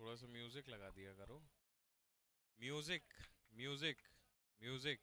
थोड़ा सा म्यूजिक लगा दिया करो। Music, music, music.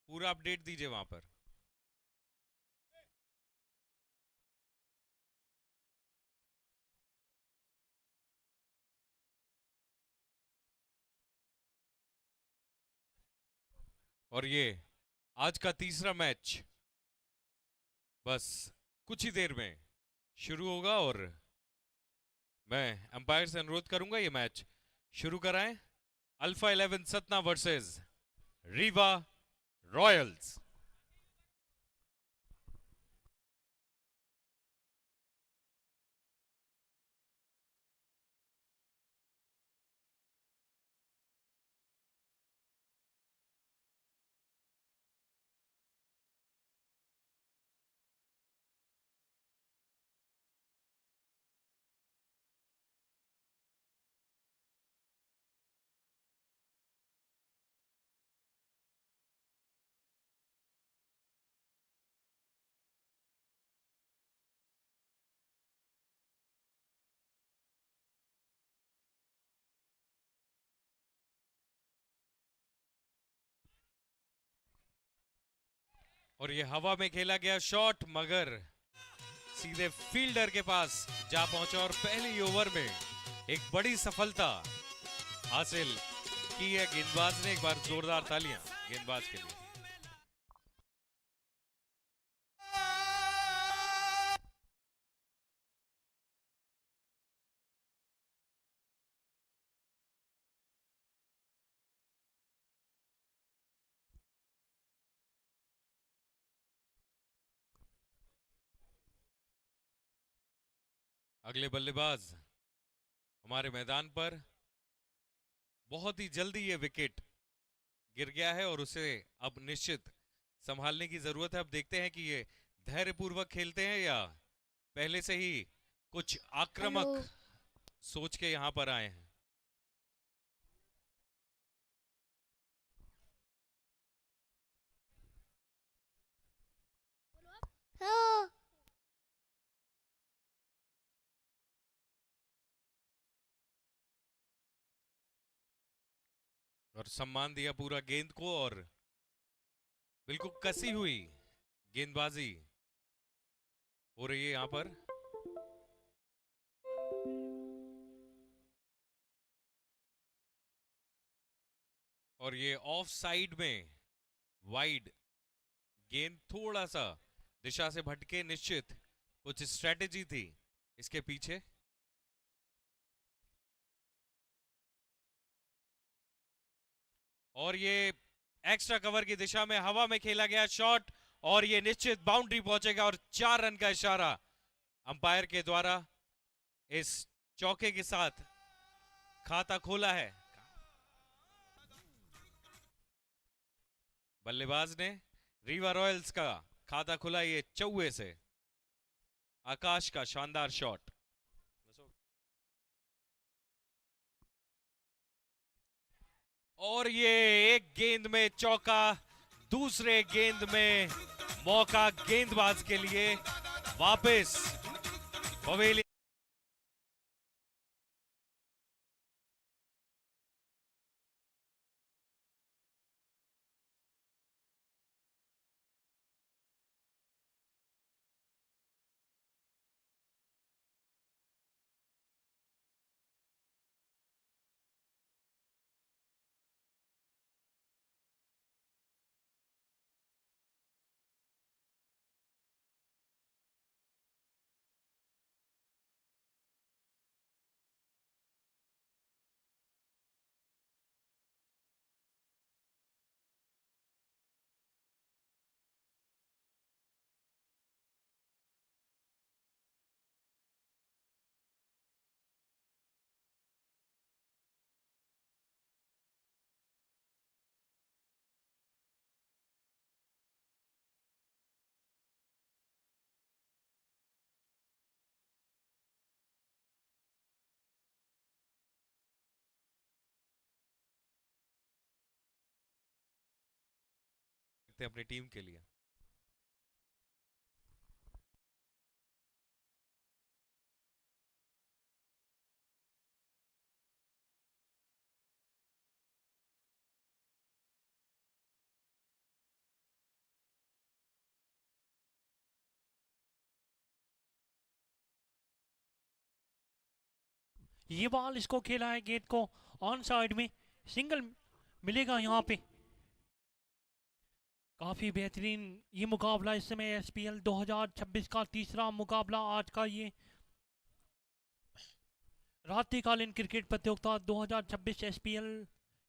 पूरा अपडेट दीजिए वहां पर। और ये आज का तीसरा मैच बस कुछ ही देर में शुरू होगा और मैं अंपायर से अनुरोध करूंगा ये मैच शुरू कराएं। Alpha 11 Satna versus Rewa Royals. और ये हवा में खेला गया शॉट मगर सीधे फील्डर के पास जा पहुंचा और पहली ओवर में एक बड़ी सफलता हासिल की है गेंदबाज ने। एक बार जोरदार तालियां गेंदबाज के लिए। अगले बल्लेबाज हमारे मैदान पर। बहुत ही जल्दी ये विकेट गिर गया है और उसे अब निश्चित संभालने की जरूरत है। अब देखते हैं कि ये धैर्यपूर्वक खेलते हैं या पहले से ही कुछ आक्रामक हेलो। सोच के यहां पर आए हैं। हाँ। और सम्मान दिया पूरा गेंद को और बिल्कुल कसी हुई गेंदबाजी हो रही है यहां पर। और ये ऑफ साइड में वाइड गेंद थोड़ा सा दिशा से भटके, निश्चित कुछ स्ट्रेटेजी थी इसके पीछे। और ये एक्स्ट्रा कवर की दिशा में हवा में खेला गया शॉट और ये निश्चित बाउंड्री पहुंचेगा और 4 रन का इशारा अंपायर के द्वारा इस चौके के साथ खाता खोला है बल्लेबाज ने। रीवा रॉयल्स का खाता खुला ये चौवे से। आकाश का शानदार शॉट। और ये एक गेंद में चौका, दूसरे गेंद में मौका गेंदबाज के लिए। वापस पवेलियन। अपनी टीम के लिए। ये बॉल इसको खेला है गेंद को ऑन साइड में, सिंगल मिलेगा यहाँ पे। काफी बेहतरीन ये मुकाबला इस समय एसपीएल 2026 का तीसरा मुकाबला आज का ये रात्रिकालीन क्रिकेट प्रतियोगिता 2026 एसपीएल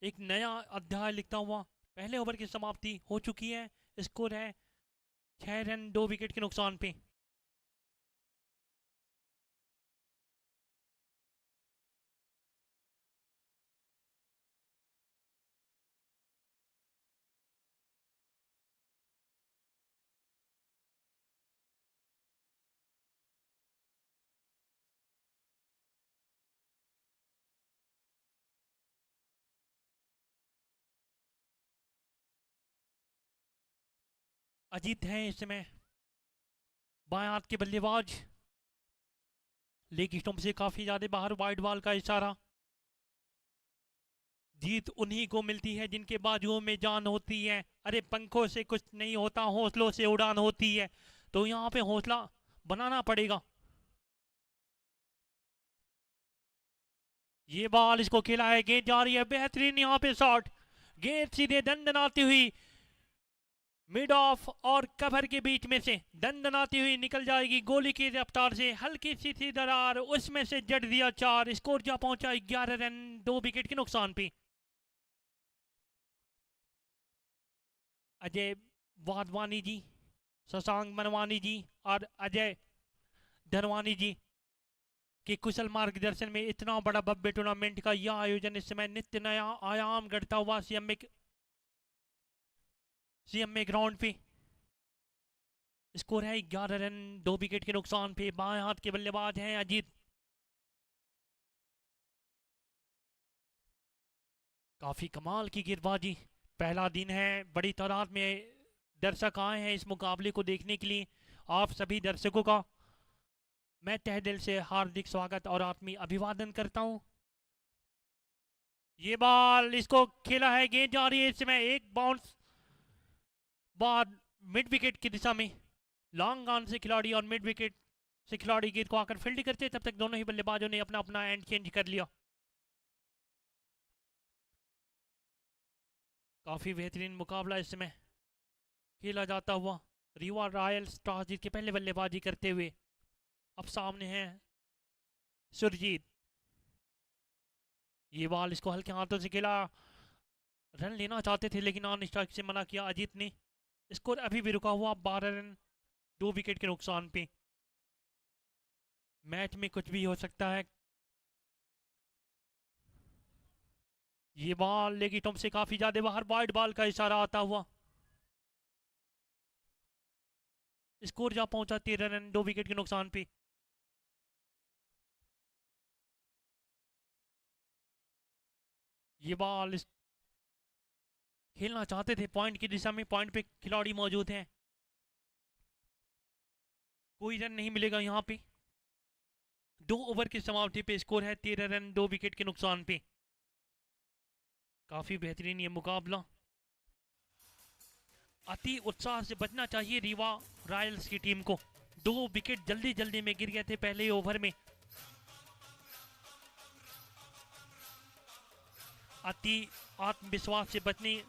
एक नया अध्याय लिखता हुआ पहले ओवर की समाप्ति हो चुकी है। स्कोर है 6 रन 2 विकेट के नुकसान पे। अजीत है इस समय बाएं हाथ के बल्लेबाज, लेग स्टंप से काफी ज्यादा बाहर, वाइड बॉल का इशारा। जीत उन्हीं को मिलती है जिनके बाजुओं में जान होती है। अरे पंखों से कुछ नहीं होता, हौसलों से उड़ान होती है। तो यहाँ पे हौसला बनाना पड़ेगा। ये बॉल इसको खेला है, गेंद जा रही है, बेहतरीन यहाँ पे शॉट, गेंद सीधे दंदनाती हुई मिड ऑफ और कवर के बीच में से दंदनाती हुई निकल जाएगी गोली की रफ्तार से। हल्की सी दरार, उसमें से जड़ दिया 4। स्कोर जा पहुंचा 11 रन 2 विकेट के नुकसान पे। अजय वाधवानी जी, शशांक मनवानी जी और अजय धनवानी जी के कुशल मार्गदर्शन में इतना बड़ा भव्य टूर्नामेंट का यह आयोजन इस समय नित्य नया आयाम गढ़ता हुआ सीएमए ग्राउंड पे। स्कोर है 11 रन 2 विकेट के नुकसान पे। बाएं हाथ के बल्लेबाज हैं अजीत। काफी कमाल की गेंदबाजी। पहला दिन है, बड़ी तादाद में दर्शक आए हैं इस मुकाबले को देखने के लिए। आप सभी दर्शकों का मैं तहे दिल से हार्दिक स्वागत और आत्मीय अभिवादन करता हूं। ये बॉल इसको खेला है, गेंद जा रही है इस समय एक बाउंस बाद मिड विकेट की दिशा में। लॉन्ग ऑन से खिलाड़ी और मिड विकेट से खिलाड़ी गेंद को आकर फील्ड करते, तब तक दोनों ही बल्लेबाजों ने अपना अपना एंड चेंज कर लिया। काफी बेहतरीन मुकाबला इस समय खेला जाता हुआ। रीवा रॉयल्स टॉस जीत के पहले बल्लेबाजी करते हुए अब सामने है सुरजीत। ये बॉल इसको हल्के हाथों से खेला, रन लेना चाहते थे लेकिन ऑन स्ट्राइक से मना किया अजीत ने। स्कोर अभी भी रुका हुआ 12 रन 2 विकेट के नुकसान पे। मैच में कुछ भी हो सकता है। ये बॉल लेगी टॉम से काफी ज्यादा बाहर, वाइड बॉल का इशारा आता हुआ। स्कोर जा पहुंचा 13 रन 2 विकेट के नुकसान पे। ये बॉल खेलना चाहते थे पॉइंट की दिशा में, पॉइंट पे खिलाड़ी मौजूद हैं, कोई रन नहीं मिलेगा यहाँ पे। 2 ओवर की समाप्ति पे स्कोर है 13 रन 2 विकेट के नुकसान पे। काफी बेहतरीन ये मुकाबला। अति उत्साह से बचना चाहिए रीवा रॉयल्स की टीम को। 2 विकेट जल्दी जल्दी में गिर गए थे पहले ओवर में। अति आत्मविश्वास से बचनी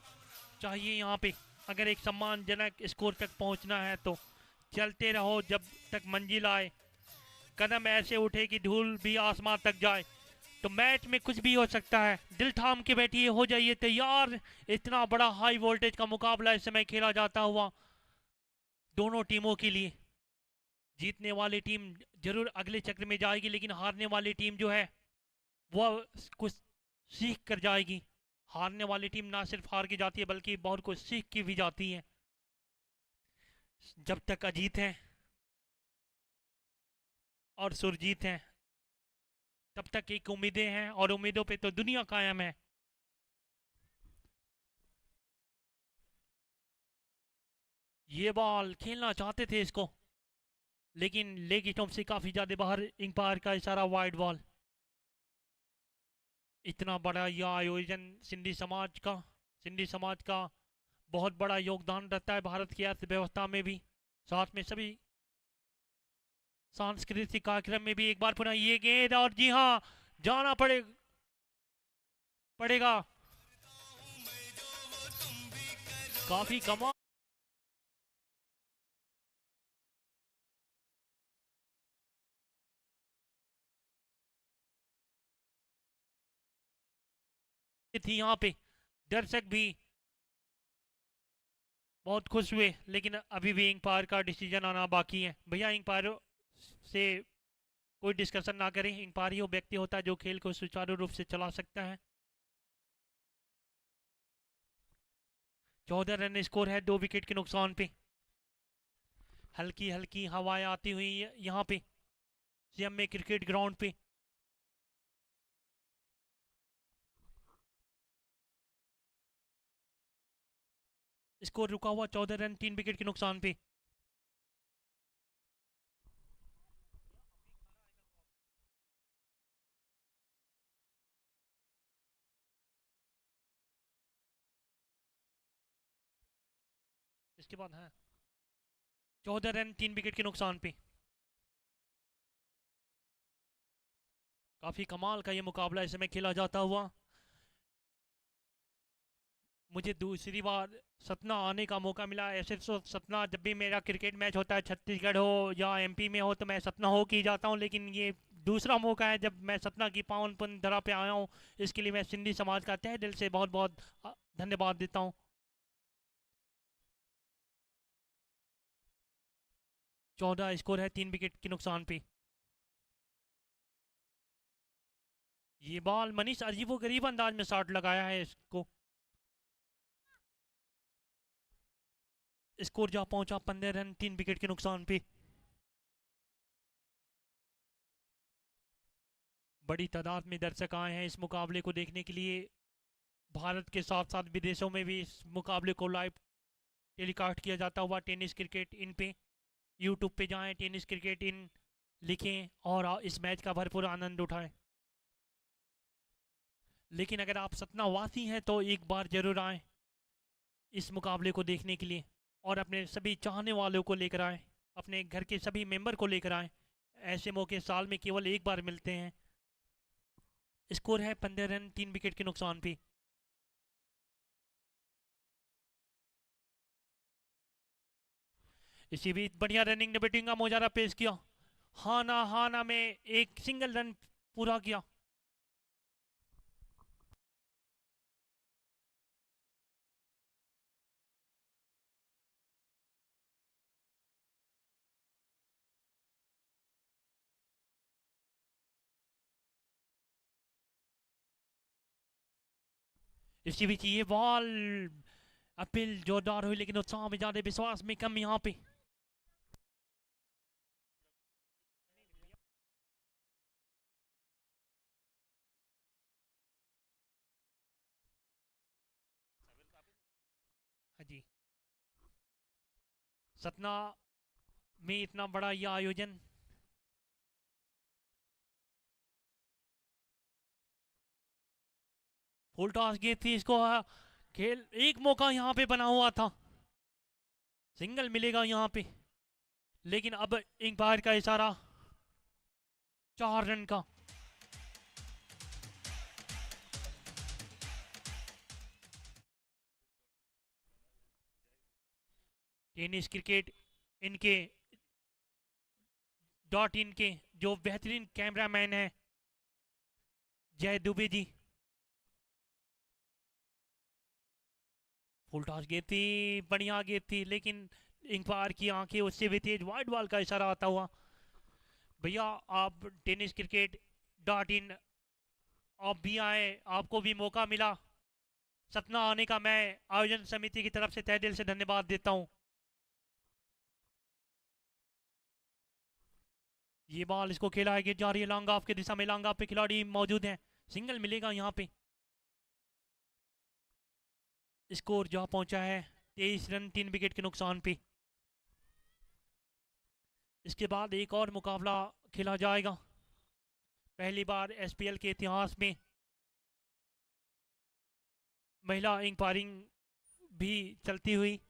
चाहिए यहाँ पे अगर एक सम्मानजनक स्कोर तक पहुंचना है तो। चलते रहो जब तक मंजिल आए, कदम ऐसे उठे कि धूल भी आसमान तक जाए। तो मैच में कुछ भी हो सकता है, दिल थाम के बैठिए, हो जाइए तैयार। इतना बड़ा हाई वोल्टेज का मुकाबला इस समय खेला जाता हुआ दोनों टीमों के लिए। जीतने वाली टीम जरूर अगले चक्र में जाएगी, लेकिन हारने वाली टीम जो है वह कुछ सीख कर जाएगी। हारने वाली टीम ना सिर्फ हार के जाती है बल्कि बहुत कुछ सीख के भी जाती है। जब तक अजीत है और सुरजीत हैं तब तक एक उम्मीदें हैं, और उम्मीदों पे तो दुनिया कायम है। ये बॉल खेलना चाहते थे इसको, लेकिन लेग स्टंप से काफी ज्यादा बाहर, अंपायर का इशारा वाइड बॉल। इतना बड़ा यह आयोजन सिंधी समाज का बहुत बड़ा योगदान रहता है भारत की अर्थव्यवस्था में भी, साथ में सभी सांस्कृतिक कार्यक्रम में भी। एक बार पुनः ये गेंद, और जी हाँ, जाना पड़ेगा। काफी कमाल थी यहाँ पे, दर्शक भी बहुत खुश हुए, लेकिन अभी भी अंपायर का डिसीजन आना बाकी है। भैया अंपायर से कोई डिस्कशन ना करें, अंपायर ही वो व्यक्ति होता है जो खेल को सुचारू रूप से चला सकता है। 14 रन स्कोर है 2 विकेट के नुकसान पे। हल्की हल्की हवाएं आती हुई यहाँ पे सीएम में क्रिकेट ग्राउंड पे। स्कोर रुका हुआ 14 रन 3 विकेट के नुकसान पे। इसके बाद है 14 रन 3 विकेट के नुकसान पे। काफी कमाल का ये मुकाबला इस समय खेला जाता हुआ। मुझे दूसरी बार सतना आने का मौका मिला। ऐसे तो सतना जब भी मेरा क्रिकेट मैच होता है, छत्तीसगढ़ हो या एमपी में हो, तो मैं सतना हो के ही जाता हूँ, लेकिन ये दूसरा मौका है जब मैं सतना की पावन पुण्य धरा पे आया हूँ। इसके लिए मैं सिंधी समाज का तहे दिल से बहुत बहुत धन्यवाद देता हूँ। 14 स्कोर है 3 विकेट के नुकसान पे। ये बॉल मनीष अजीबो गरीब अंदाज में शॉट लगाया है इसको। स्कोर जा पहुंचा 15 रन 3 विकेट के नुकसान पे। बड़ी तादाद में दर्शक आए हैं इस मुकाबले को देखने के लिए। भारत के साथ साथ विदेशों में भी इस मुकाबले को लाइव टेलीकास्ट किया जाता हुआ टेनिस क्रिकेट इन पे यूट्यूब पे जाएं, टेनिस क्रिकेट इन लिखें और इस मैच का भरपूर आनंद उठाएं। लेकिन अगर आप सतना वासी हैं तो एक बार जरूर आएं इस मुकाबले को देखने के लिए, और अपने सभी चाहने वालों को लेकर आएं, अपने घर के सभी मेंबर को लेकर आएं। ऐसे मौके साल में केवल एक बार मिलते हैं। स्कोर है 15 रन 3 विकेट के नुकसान पे। इसी बीच बढ़िया रनिंग ने बैटिंग का मोजारा पेश किया। हाना हाना में एक सिंगल रन पूरा किया। इसी बीच ये बॉल अपील जोरदार हुई, लेकिन उत्साह में ज्यादा विश्वास में कम यहाँ पे। जी। सतना में इतना बड़ा यह आयोजन फुल टॉस गेंद थी इसको खेल एक मौका यहाँ पे बना हुआ था, सिंगल मिलेगा यहाँ पे, लेकिन अब अंपायर का इशारा 4 रन का। टेनिस क्रिकेट इनके .in के जो बेहतरीन कैमरामैन है जय दुबे जी। फुल टॉस गेंद थी, बढ़िया गेंद थी, लेकिन अंपायर की आंखें उससे भी तेज, वाइड बॉल का इशारा आता हुआ। भैया आप टेनिस क्रिकेट .in आप भी आए, आपको भी मौका मिला सतना आने का, मैं आयोजन समिति की तरफ से तहे दिल से धन्यवाद देता हूं। ये बॉल इसको खेला है जा रही है लॉन्ग ऑफ की दिशा में, लॉन्ग ऑफ पे खिलाड़ी मौजूद हैं, सिंगल मिलेगा यहाँ पे। स्कोर जा पहुंचा है 23 रन 3 विकेट के नुकसान पे। इसके बाद एक और मुकाबला खेला जाएगा, पहली बार एसपीएल के इतिहास में महिला अंपायरिंग भी चलती हुई।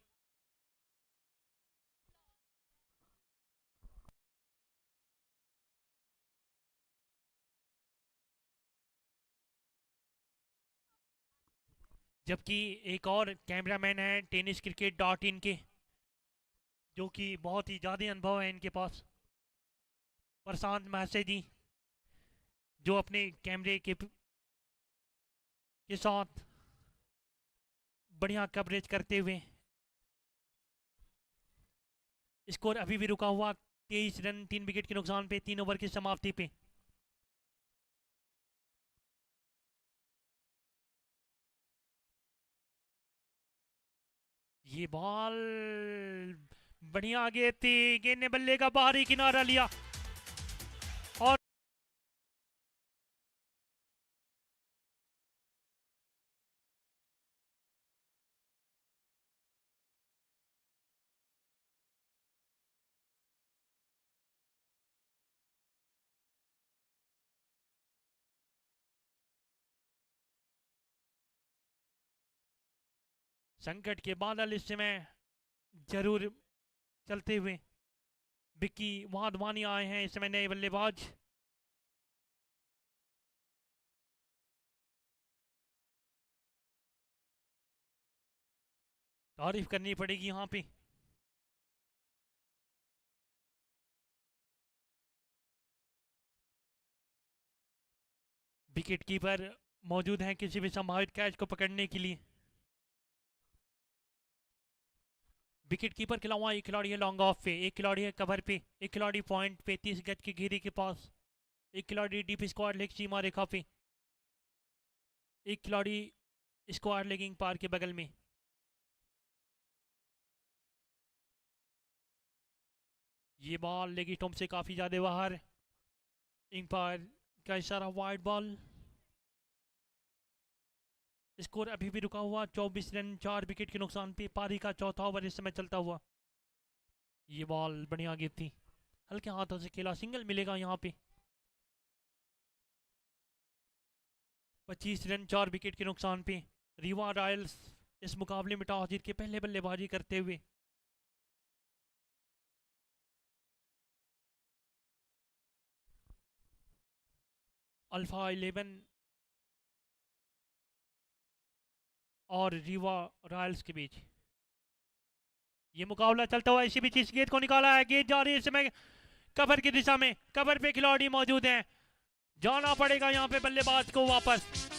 जबकि एक और कैमरामैन है टेनिस क्रिकेट .in के, जो कि बहुत ही ज़्यादा अनुभव है इनके पास, प्रशांत महसे जी, जो अपने कैमरे के साथ बढ़िया कवरेज करते हुए। स्कोर अभी भी रुका हुआ 23 रन 3 विकेट के नुकसान पे 3 ओवर की समाप्ति पे। ये बॉल बढ़िया गेंद थी, गेंद ने बल्ले का बाहरी किनारा लिया और संकट के बादल इस समय जरूर चलते हुए। विक्की वाधवानी आए हैं इस समय नए बल्लेबाज। तारीफ करनी पड़ेगी यहाँ पे। विकेट कीपर मौजूद हैं किसी भी संभावित कैच को पकड़ने के लिए। विकेट कीपर के अलावा एक खिलाड़ी है लॉन्ग ऑफ पे, एक खिलाड़ी है कवर पे, एक खिलाड़ी पॉइंट पे 30 गज की घेरे के पास, एक खिलाड़ी डीप स्क्वाड लेग सीमा रेखा पे, एक खिलाड़ी स्क्वाड लेगिंग पार के बगल में। ये बॉल लेगी टॉम से काफी ज्यादा बाहर, अंपायर का इशारा वाइड बॉल। स्कोर अभी भी रुका हुआ 24 रन 4 विकेट के नुकसान पे, पारी का चौथा ओवर इस समय चलता हुआ। ये बॉल बढ़िया गेंद थी, हल्के हाथों से खेला, सिंगल मिलेगा यहाँ पे। 25 रन 4 विकेट के नुकसान पे रीवा रॉयल्स इस मुकाबले में टॉस जीत के पहले बल्लेबाजी करते हुए। अल्फा 11 और रीवा रॉयल्स के बीच ये मुकाबला चलता हुआ। इसी बीच इस गेंद को निकाला है, गेंद जा रही है इस समय कवर की दिशा में, कवर पे खिलाड़ी मौजूद हैं, जाना पड़ेगा यहाँ पे बल्लेबाज को वापस।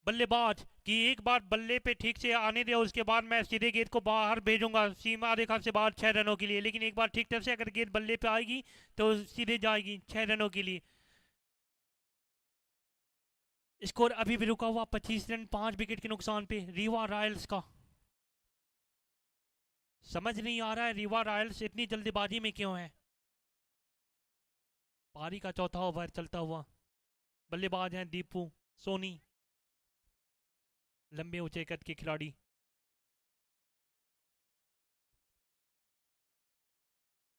बल्लेबाज कि एक बार बल्ले पे ठीक से आने दे, उसके बाद मैं सीधे गेंद को बाहर भेजूंगा सीमा रेखा से बाहर 6 रनों के लिए। लेकिन एक बार ठीक तरह से अगर गेंद बल्ले पे आएगी तो सीधे जाएगी 6 रनों के लिए। स्कोर अभी भी रुका हुआ 25 रन 5 विकेट के नुकसान पे रीवा रॉयल्स का। समझ नहीं आ रहा है रीवा रॉयल्स इतनी जल्दबाजी में क्यों है। पारी का चौथा ओवर चलता हुआ, बल्लेबाज हैं दीपू सोनी, लंबे ऊंचे कद के खिलाड़ी।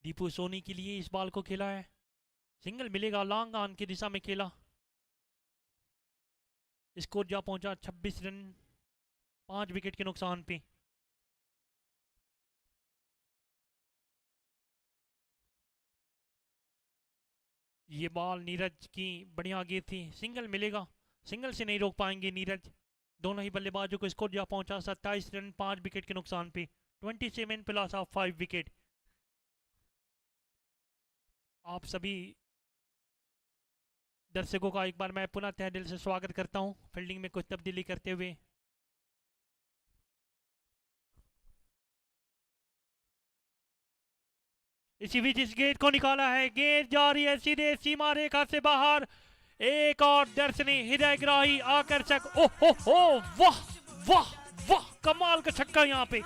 दीपू सोनी के लिए इस बॉल को खेला है, सिंगल मिलेगा, लॉन्ग ऑन की दिशा में खेला। स्कोर जा पहुंचा 26 रन 5 विकेट के नुकसान पे। ये बॉल नीरज की बढ़िया गेंद थी, सिंगल मिलेगा, सिंगल से नहीं रोक पाएंगे नीरज। दोनों ही बल्लेबाजों को स्कोर जा पहुंचा 27 रन 5 विकेट के नुकसान पे। 27 प्लस ऑफ 5 विकेट। आप सभी दर्शकों का एक बार मैं पुनः तहे दिल से स्वागत करता हूं फील्डिंग में कुछ तब्दीली करते हुए। इसी बीच इस गेंद को निकाला है, गेंद जा रही है सीधे सीमा रेखा से बाहर। एक और दर्शनीय हृदयग्राही आकर्षक, ओ हो, वाह वाह वाह, कमाल का छक्का यहाँ पे।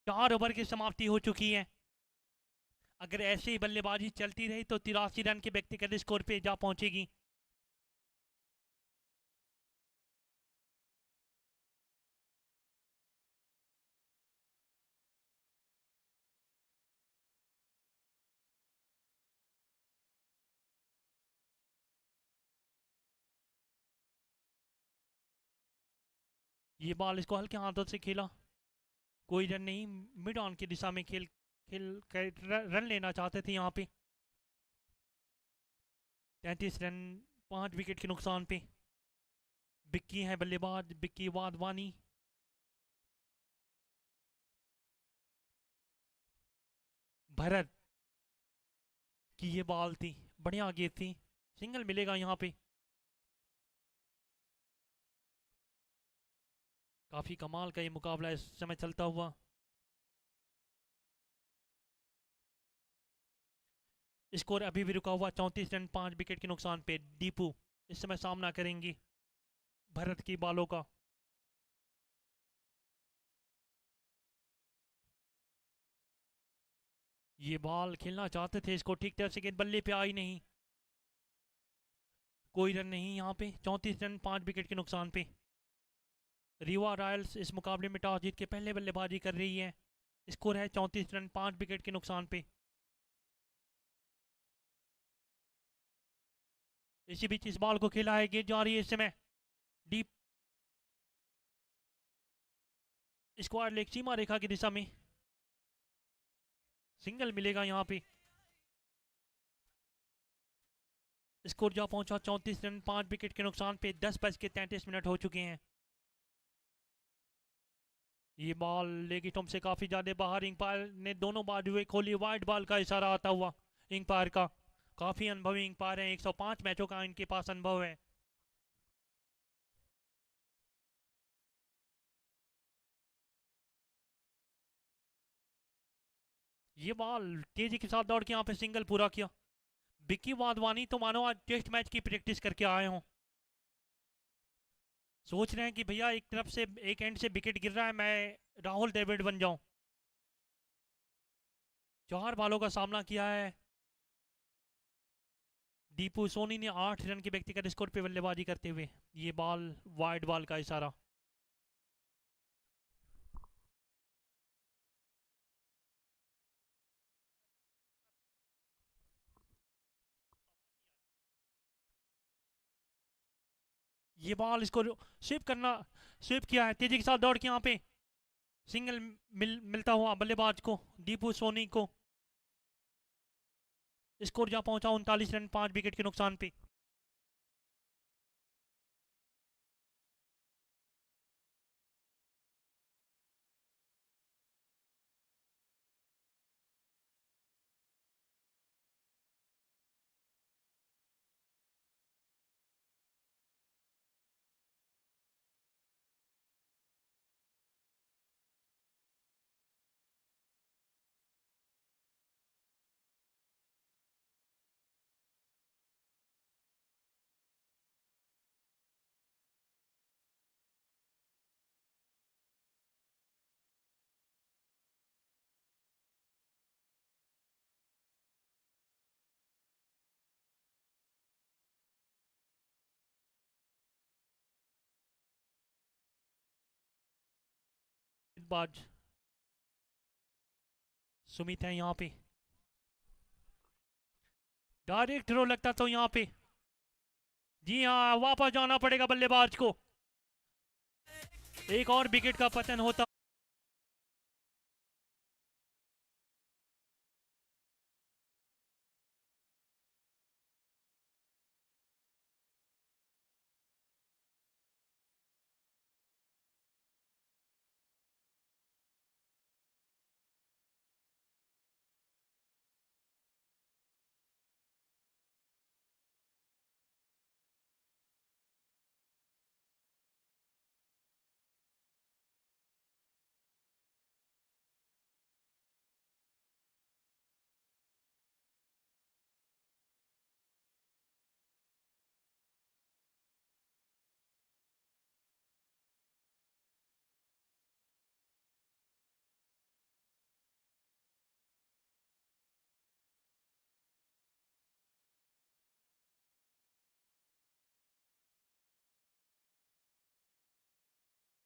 चार ओवर की समाप्ति हो चुकी है। अगर ऐसे ही बल्लेबाजी चलती रही तो 83 रन के व्यक्तिगत स्कोर पे जा पहुंचेगी। ये बॉल इसको हल्के हाथों से खेला, कोई रन नहीं, मिड ऑन की दिशा में खेल खेल कर रन लेना चाहते थे यहाँ पे। 33 रन 5 विकेट के नुकसान पे। बिक्की है बल्लेबाज, बिक्की वाधवानी। भरत की ये बॉल थी, बढ़िया गेंद थी, सिंगल मिलेगा यहाँ पे। काफी कमाल का ये मुकाबला इस समय चलता हुआ। स्कोर अभी भी रुका हुआ 34 रन 5 विकेट के नुकसान पे। दीपू इस समय सामना करेंगी भरत की बॉलों का। ये बॉल खेलना चाहते थे, इसको ठीक तरह से गेंद बल्ले पे आई नहीं, कोई रन नहीं यहाँ पे। 34 रन 5 विकेट के नुकसान पे। रीवा रॉयल्स इस मुकाबले में टॉस जीत के पहले बल्लेबाजी कर रही है। स्कोर है 34 रन 5 विकेट के नुकसान पे। इसी बीच इस बॉल को खेला है, गेंद जा रही है इस समय डीप स्क्वायर लेग सीमा रेखा की दिशा में, सिंगल मिलेगा यहाँ पे। स्कोर जा पहुंचा 34 रन 5 विकेट के नुकसान पे। 10:33 हो चुके हैं। ये बॉल लेगी टॉम से काफी ज्यादा बाहर। इंपायर ने दोनों बाजुएं खोली, वाइड बॉल का इशारा आता हुआ इंपायर का। काफी अनुभवी इंपायर है, 105 मैचों का इनके पास अनुभव है। ये बॉल तेजी के साथ दौड़ के यहाँ पे सिंगल पूरा किया। बिक्की वाधवानी तो मानो आज टेस्ट मैच की प्रैक्टिस करके आए हों। सोच रहे हैं कि भैया एक तरफ से एक एंड से विकेट गिर रहा है, मैं राहुल द्रविड़ बन जाऊं। 4 बॉलों का सामना किया है दीपू सोनी ने 8 रन के व्यक्तिगत स्कोर पे बल्लेबाजी करते हुए। ये बॉल वाइड बॉल का इशारा। ये बॉल इसको स्वीप करना, स्वीप किया है, तेजी के साथ दौड़ के यहाँ पे सिंगल मिलता हुआ बल्लेबाज को, दीपू सोनी को। स्कोर जा पहुंचा 39 रन 5 विकेट के नुकसान पे। गेंदबाज सुमित है यहाँ पे। डायरेक्ट ड्रॉ लगता तो यहाँ पे। जी हाँ, वापस जाना पड़ेगा बल्लेबाज को। एक और विकेट का पतन होता।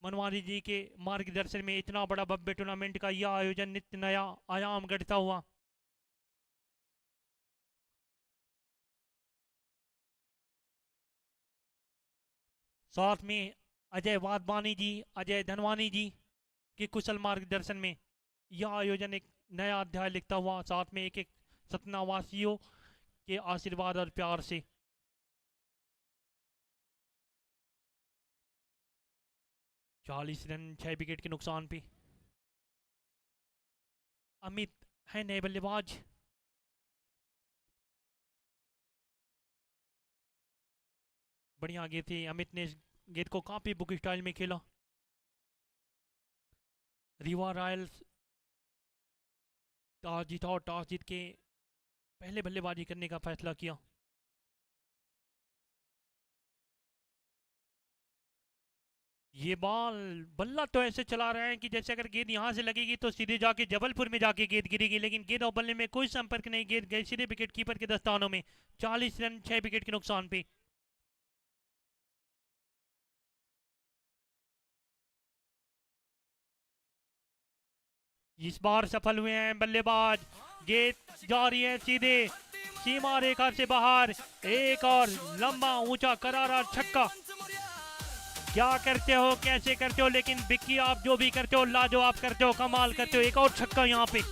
मनवारी जी के मार्गदर्शन में इतना बड़ा भव्य टूर्नामेंट का यह आयोजन नित्य नया आयाम गढ़ता हुआ। साथ में अजय वाधवानी जी, अजय धनवानी जी के कुशल मार्गदर्शन में यह आयोजन एक नया अध्याय लिखता हुआ, साथ में एक एक सतनावासियों के आशीर्वाद और प्यार से। चालीस रन 6 विकेट के नुकसान पे। अमित है नए बल्लेबाज। बढ़िया गेंद थी, अमित ने इस गेंद को काफी बुक स्टाइल में खेला। रीवा रॉयल्स टॉस जीता और टॉस जीत के पहले बल्लेबाजी करने का फैसला किया। ये बॉल बल्ला तो ऐसे चला रहे हैं कि जैसे अगर गेंद यहां से लगेगी तो सीधे जाके जबलपुर में जाके गेंद गिरेगी, लेकिन गेंद और बल्ले में कोई संपर्क नहीं। गेंद गई सीधे विकेट कीपर के दस्तानों में। 40 रन 6 विकेट के नुकसान पे। इस बार सफल हुए हैं बल्लेबाज। गेंद जा रही है सीधे सीमा रेखा से बाहर। एक और लंबा ऊंचा करारा छक्का। क्या करते हो, कैसे करते हो, लेकिन विक्की आप जो भी करते हो लाजवाब करते हो, कमाल करते हो। एक और छक्का यहाँ पे।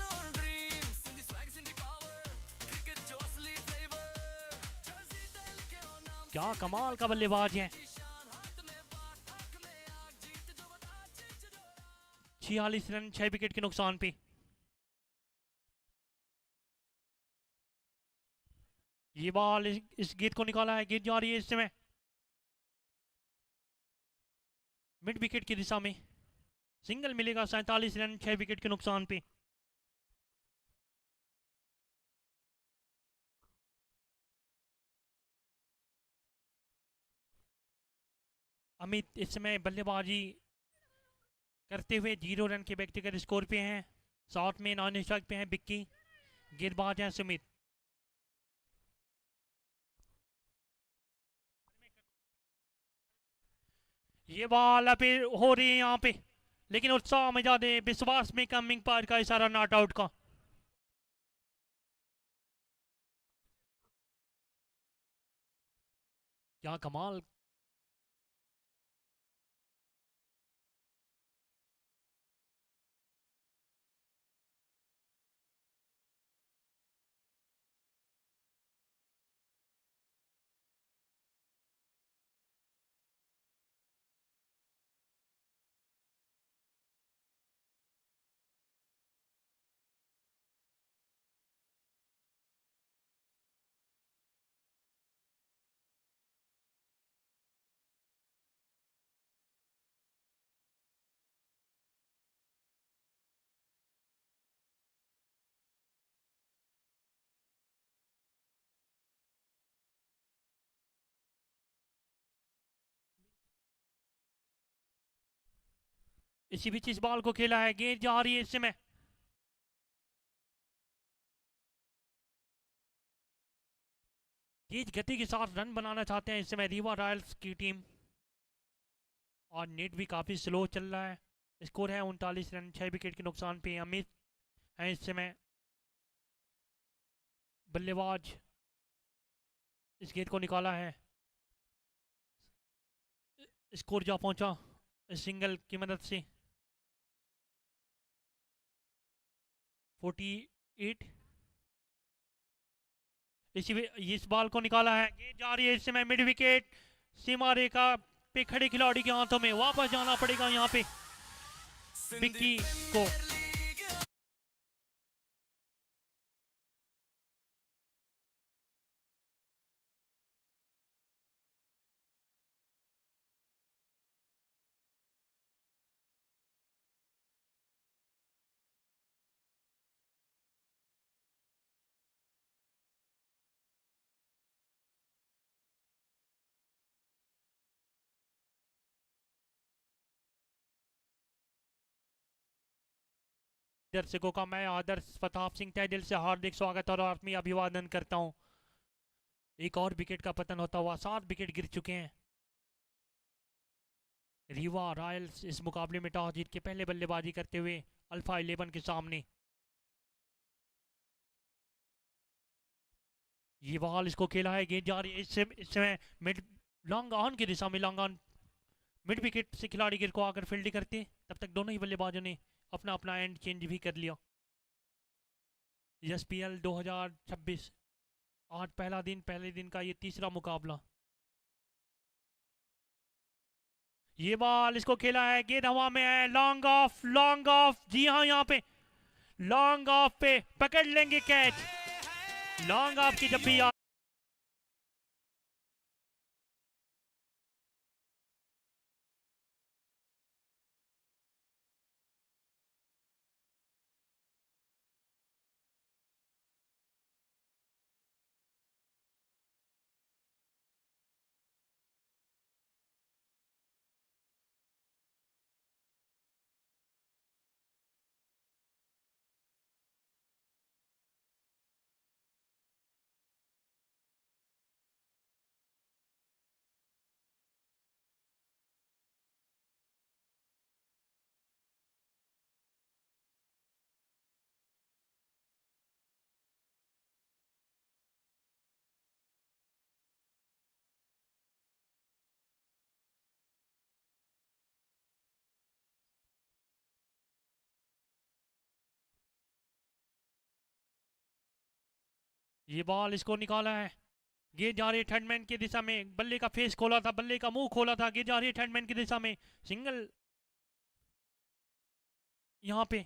क्या कमाल का बल्लेबाज है। 46 रन 6 विकेट के नुकसान पे। ये बॉल इस गेंद को निकाला है। गेंद जा रही है इस समय मिड विकेट की दिशा में। सिंगल मिलेगा। 47 रन 6 विकेट के नुकसान पे। अमित इस समय बल्लेबाजी करते हुए 0 रन के व्यक्तिगत स्कोर पे हैं। साथ में नॉन स्ट्राइक पे हैं विक्की। गेंदबाज हैं सुमित। ये बॉल अपील हो रही है यहाँ पे, लेकिन उत्साह में ज्यादा विश्वास में कमिंग पार का इशारा नॉट आउट का। क्या कमाल। इसी बीच इस बॉल को खेला है। गेंद जा रही है इस समय। तेज गति के साथ रन बनाना चाहते हैं इस समय रीवा रॉयल्स की टीम, और नेट भी काफी स्लो चल रहा है। स्कोर है 39 रन, 6 विकेट के नुकसान पे। अमित हैं इस समय बल्लेबाज, इस गेंद को निकाला है, स्कोर जा पहुंचा इस सिंगल की मदद से 48। इस बॉल को निकाला है, गेंद जा रही है इस समय मिड विकेट, सीमा रेखा पे खड़े खिलाड़ी के हाथों में, वापस जाना पड़ेगा यहाँ पे विक्की को। दर्शकों का मैं आदर्श प्रताप सिंह तहे दिल से हार्दिक स्वागत और आत्मीय अभिवादन करता हूं। एक और विकेट का पतन होता हुआ 7 विकेट गिर चुके हैं। रीवा रॉयल्स इस मुकाबले में टॉस जीत के पहले बल्लेबाजी करते हुए अल्फा 11 के सामने। ये बॉल इसको खेला है, गेंद जा रही है इस समय मिड लॉन्ग ऑन की दिशा में, लॉन्ग ऑन मिड विकेट से खिलाड़ी गिर को आकर फील्डिंग करते, तब तक दोनों ही बल्लेबाजों ने अपना अपना एंड चेंज भी कर लिया। एसपीएल 2026 आज पहले दिन का ये तीसरा मुकाबला। ये बॉल इसको खेला है, गेंद हवा में है, लॉन्ग ऑफ, लॉन्ग ऑफ, जी हाँ यहाँ पे लॉन्ग ऑफ पे पकड़ लेंगे कैच। लॉन्ग ऑफ की जब भी ये बॉल इसको निकाला है, गेंद जा रही है थर्डमैन की दिशा में, बल्ले का फेस खोला था, बल्ले का मुंह खोला था, गेंद जा रही है थर्डमैन की दिशा में, सिंगल। यहाँ पे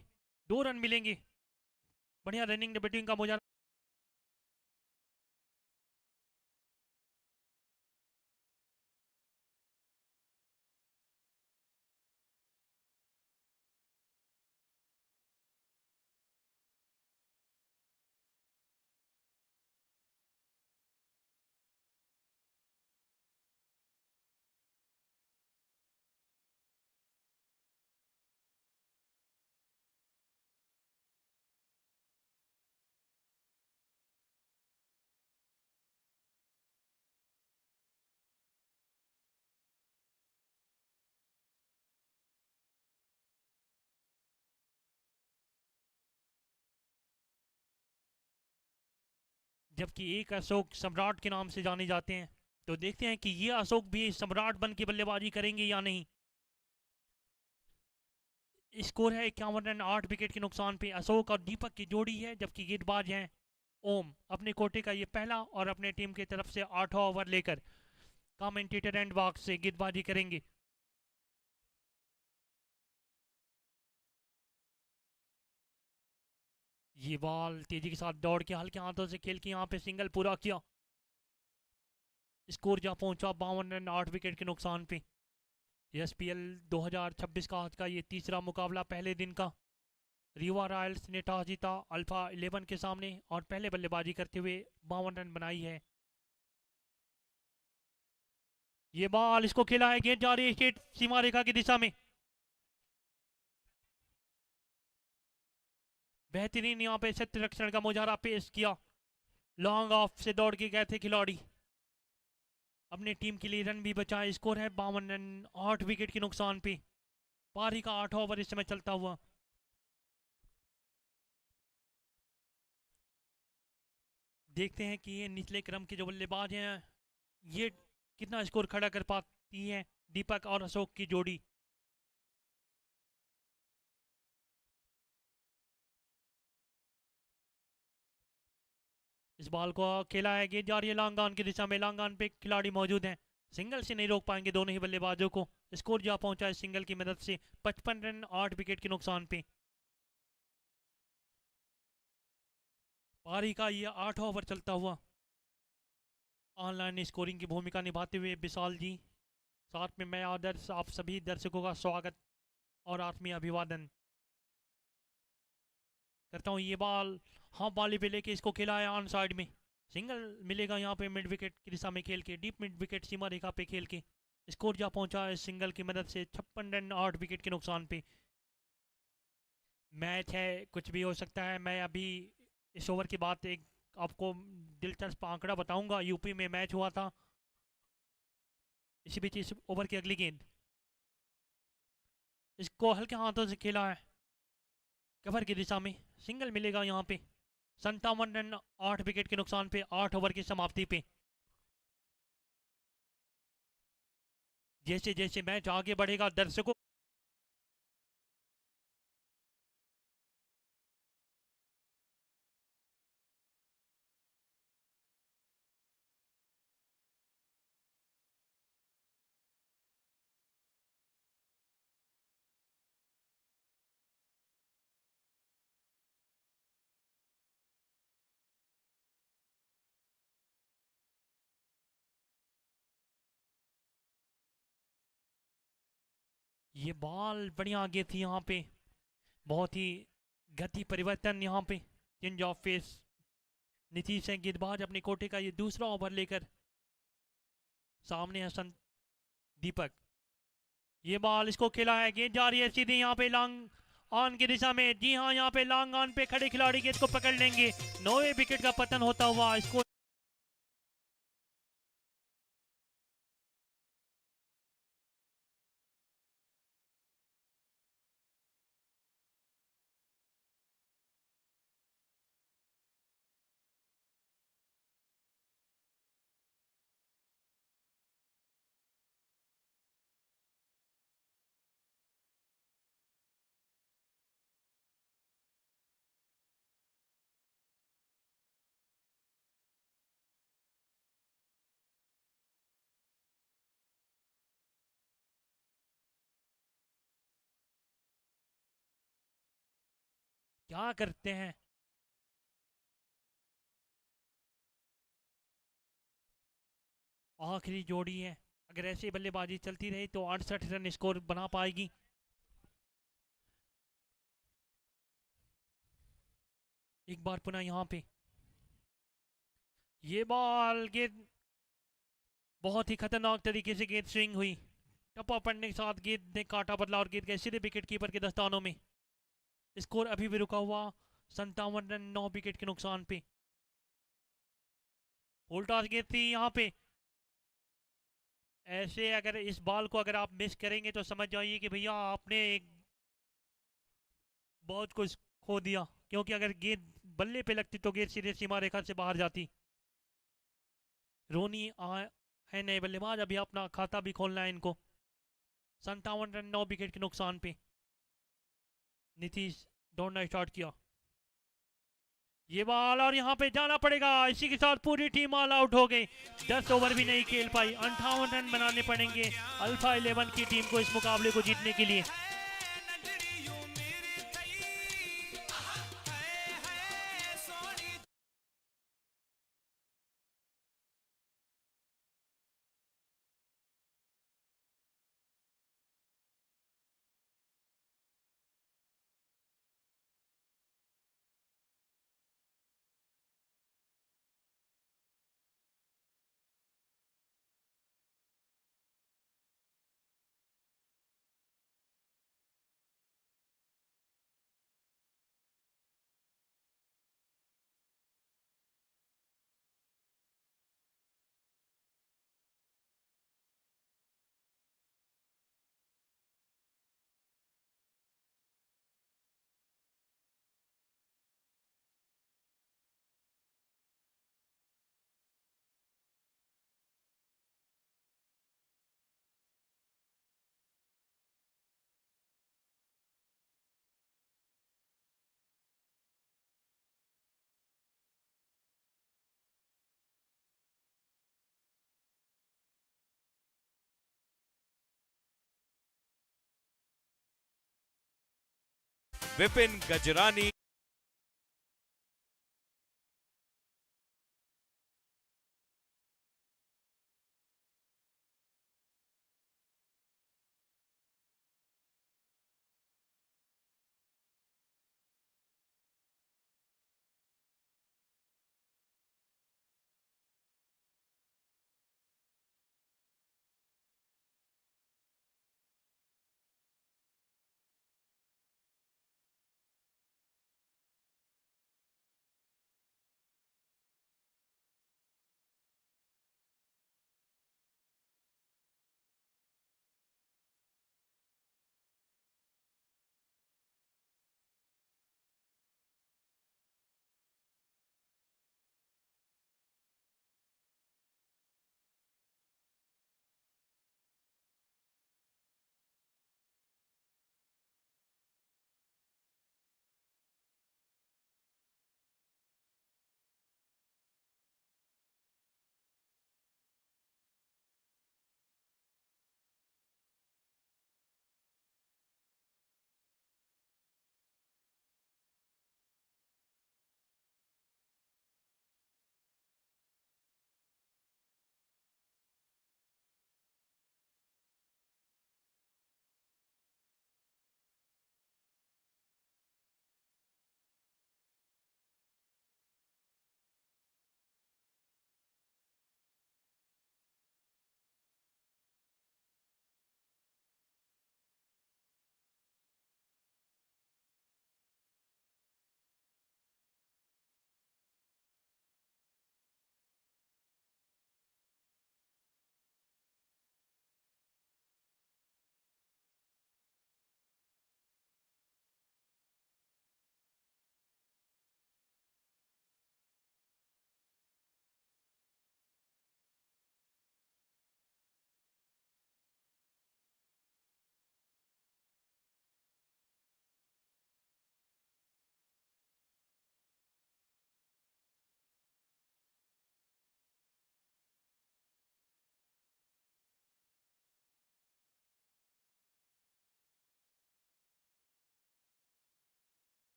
2 रन मिलेंगे, बढ़िया रनिंग बैटिंग का मुजाहरा। जबकि एक अशोक सम्राट के नाम से जाने जाते हैं, तो देखते हैं कि ये अशोक भी सम्राट बन के बल्लेबाजी करेंगे या नहीं। स्कोर है 51 रन, 8 विकेट के नुकसान पे। अशोक और दीपक की जोड़ी है, जबकि गेंदबाज हैं ओम। अपने कोटे का ये पहला और अपने टीम की तरफ से 8वां ओवर लेकर कमेंटेटर एंड बॉक्स से गेंदबाजी करेंगे। ये बॉल तेजी के साथ दौड़ के हल्के हाथों से खेल के यहाँ पे सिंगल पूरा किया, स्कोर जा पहुंचा 52 रन, 8 विकेट के नुकसान पे। एसपीएल 2026 का आज का ये तीसरा मुकाबला पहले दिन का। रीवा रॉयल्स ने टॉस जीता अल्फा 11 के सामने और पहले बल्लेबाजी करते हुए 52 रन बनाई है। ये बॉल इसको खेला है, गेंद जा रही है स्ट्रेट सीमा रेखा की दिशा में, बेहतरीन यहाँ पे सत्य रक्षण का मुजाहरा पेश किया। लॉन्ग ऑफ से दौड़ के गए थे खिलाड़ी, अपनी टीम के लिए रन भी बचाए। स्कोर है 52 रन, 8 विकेट के नुकसान पे। पारी का 8वां ओवर इस समय चलता हुआ। देखते हैं कि ये निचले क्रम के जो बल्लेबाज हैं ये कितना स्कोर खड़ा कर पाती है। दीपक और अशोक की जोड़ी। इस बॉल को खेला है, गेंद जा रही है लॉन्ग ऑन की दिशा में। लॉन्ग ऑन पे खिलाड़ी मौजूद हैं, सिंगल से नहीं रोक पाएंगे दोनों ही बल्लेबाजों को। स्कोर जा पहुंचा है सिंगल की मदद से 55 रन 8 विकेट के नुकसान पे। पारी का ये 8वां ओवर चलता हुआ। ऑनलाइन स्कोरिंग की भूमिका निभाते हुए विशाल जी, साथ में मैं आदर्श आप सभी दर्शकों का स्वागत और आत्मीय अभिवादन करता हूँ। ये बॉल हाँ बाली पे लेके इसको खेला है ऑन साइड में। सिंगल मिलेगा यहाँ पे मिड विकेट की दिशा में खेल के, डीप मिड विकेट सीमा रेखा पे खेल के। स्कोर जा पहुंचा है सिंगल की मदद से 56 रन 8 विकेट के नुकसान पे। मैच है, कुछ भी हो सकता है। मैं अभी इस ओवर की बात एक आपको दिलचस्प आंकड़ा बताऊंगा। यूपी में मैच हुआ था, इसी बीच इस ओवर की अगली गेंद इसको हल्के हाथों से खेला है कवर की दिशा में। सिंगल मिलेगा यहाँ पे 57 रन 8 विकेट के नुकसान पे 8 ओवर की समाप्ति पे। जैसे जैसे मैच आगे बढ़ेगा दर्शकों ये बॉल बढ़िया आगे थी यहाँ पे। बहुत ही गति परिवर्तन यहाँ पे चेंज ऑफ फेस। नीतीश है गेंदबाज अपने कोटे का ये दूसरा ओवर लेकर सामने है संत दीपक। ये बॉल इसको खेला है, गेंद जा रही है सीधी यहाँ पे लॉन्ग ऑन की दिशा में। जी हाँ, यहाँ पे लॉन्ग ऑन पे खड़े खिलाड़ी गेंद को पकड़ लेंगे। 9वें विकेट का पतन होता हुआ। इसको क्या करते हैं, आखिरी जोड़ी है। अगर ऐसी बल्लेबाजी चलती रही तो 68 रन स्कोर बना पाएगी। एक बार पुनः यहाँ पे ये बॉल गेंद बहुत ही खतरनाक तरीके से गेंद स्विंग हुई। टप्पा पड़ने के साथ गेंद ने काटा बदला और गेंद गए सीधे विकेट कीपर के दस्तानों में। स्कोर अभी भी रुका हुआ 57 रन 9 विकेट के नुकसान पे। उल्टा गेंद थी यहाँ पे। ऐसे अगर इस बॉल को अगर आप मिस करेंगे तो समझ जाइए कि भैया आपने एक बहुत कुछ खो दिया, क्योंकि अगर गेंद बल्ले पे लगती तो गेंद सीधे सीमा रेखा से बाहर जाती। रोनी है नए बल्लेबाज, अभी अपना खाता भी खोलना है इनको। 57 रन 9 विकेट के नुकसान पे नीतीश दौड़ना स्टार्ट किया। ये बॉल और यहाँ पे जाना पड़ेगा। इसी के साथ पूरी टीम ऑल आउट हो गई। 10 ओवर भी नहीं खेल पाई। 58 रन बनाने पड़ेंगे अल्फा 11 की टीम को इस मुकाबले को जीतने के लिए। विपिन गजरानी।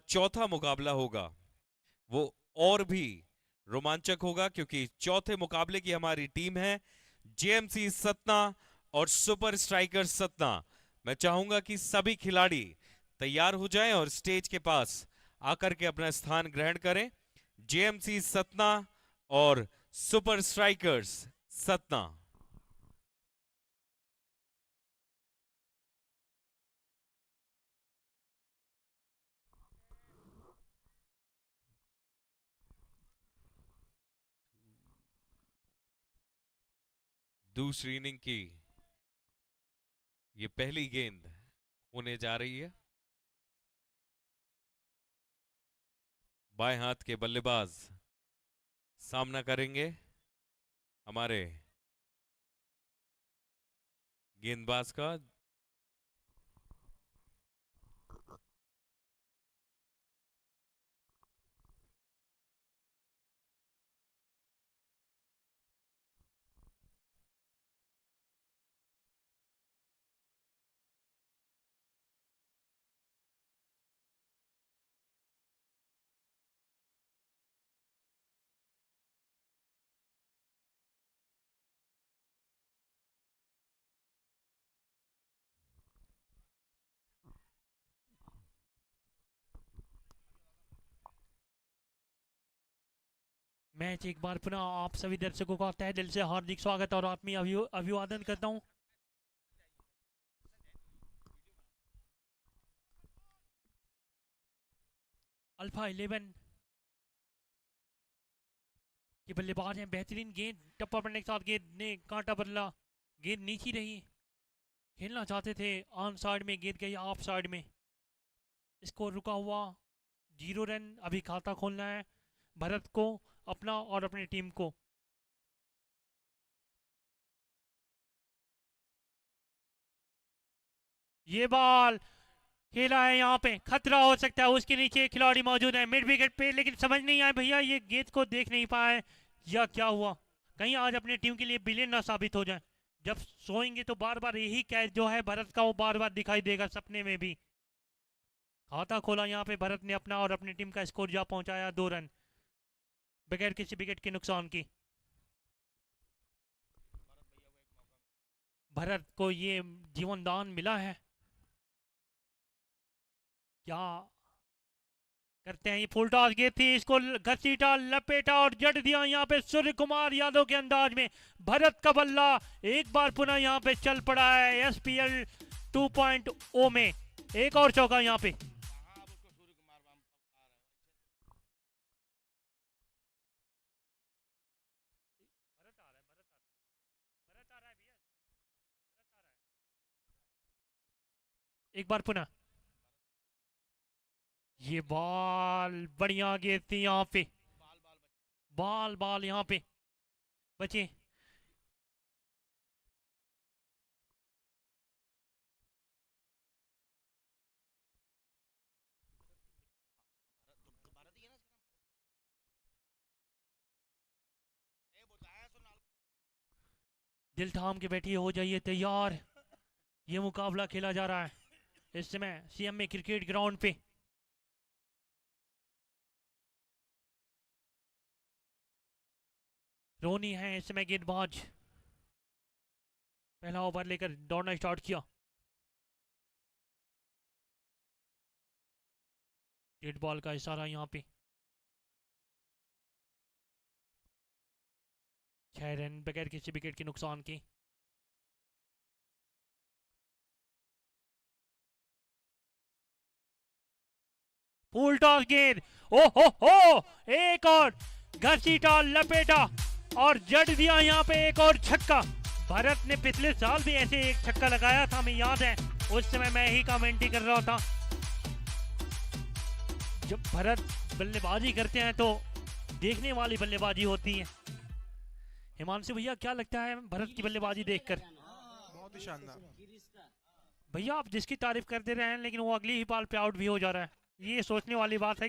चौथा मुकाबला होगा वो और भी रोमांचक होगा, क्योंकि चौथे मुकाबले की हमारी टीम है जेएमसी सतना और सुपर स्ट्राइकर सतना। मैं चाहूंगा कि सभी खिलाड़ी तैयार हो जाएं और स्टेज के पास आकर के अपना स्थान ग्रहण करें। जेएमसी सतना और सुपर स्ट्राइकर्स सतना। दूसरी इनिंग की ये पहली गेंद होने जा रही है। बाएं हाथ के बल्लेबाज सामना करेंगे हमारे गेंदबाज का। मैच एक बार पुनः आप सभी दर्शकों का तहे दिल से हार्दिक स्वागत और आत्मीय अभिवादन करता हूं। अल्फा 11 के बल्लेबाज हैं। बेहतरीन गेंद, टप्पा पड़ने के साथ गेंद ने कांटा बदला, गेंद नीची रही। खेलना चाहते थे ऑन साइड में, गेंद गई ऑफ साइड में। स्कोर रुका हुआ 0 रन। अभी खाता खोलना है भरत को, अपना और अपनी टीम को। ये बॉल खेला है, यहाँ पे खतरा हो सकता है। उसके नीचे एक खिलाड़ी मौजूद है मिड विकेट पे, लेकिन समझ नहीं आया भैया, ये गेंद को देख नहीं पाए या क्या हुआ। कहीं आज अपनी टीम के लिए विलेन ना साबित हो जाए। जब सोएंगे तो बार बार यही कैच जो है भरत का, वो बार बार दिखाई देगा सपने में भी। खाता खोला यहाँ पे भरत ने अपना और अपनी टीम का। स्कोर जा पहुंचाया 2 रन बगैर किसी विकेट के नुकसान की। भरत को ये जीवन दान मिला है। क्या करते हैं, ये फुल टॉस गेंद थी, इसको घसीटा लपेटा और जड़ दिया यहाँ पे सूर्य कुमार यादव के अंदाज में। भरत का बल्ला एक बार पुनः यहाँ पे चल पड़ा है एसपीएल 2.0 में। एक और चौका यहाँ पे। एक बार पुनः ये बॉल बढ़िया गेंद थी यहाँ पे। बॉल बॉल यहाँ पे बचे। दिल थाम के बैठिए, हो जाइए तैयार। ये मुकाबला खेला जा रहा है इस समय सीएमए क्रिकेट ग्राउंड पे। रोनी है इस समय गेंदबाज। पहला ओवर लेकर दौड़ना स्टार्ट किया। डेड बॉल का इशारा यहाँ पे। 6 रन बगैर किसी विकेट के नुकसान की। फुल टॉस गेंद, ओ हो, एक और घसीटा लपेटा और जड़ दिया यहाँ पे एक और छक्का। भरत ने पिछले साल भी ऐसे एक छक्का लगाया था, हमें याद है। उस समय मैं ही कमेंट्री कर रहा था। जब भरत बल्लेबाजी करते हैं तो देखने वाली बल्लेबाजी होती है। हिमांशु भैया क्या लगता है भरत की बल्लेबाजी देखकर? बहुत ही शानदार। भैया आप जिसकी तारीफ करते रहे हैं, लेकिन वो अगली ही बॉल पे आउट भी हो जा रहा है। ये सोचने वाली बात है।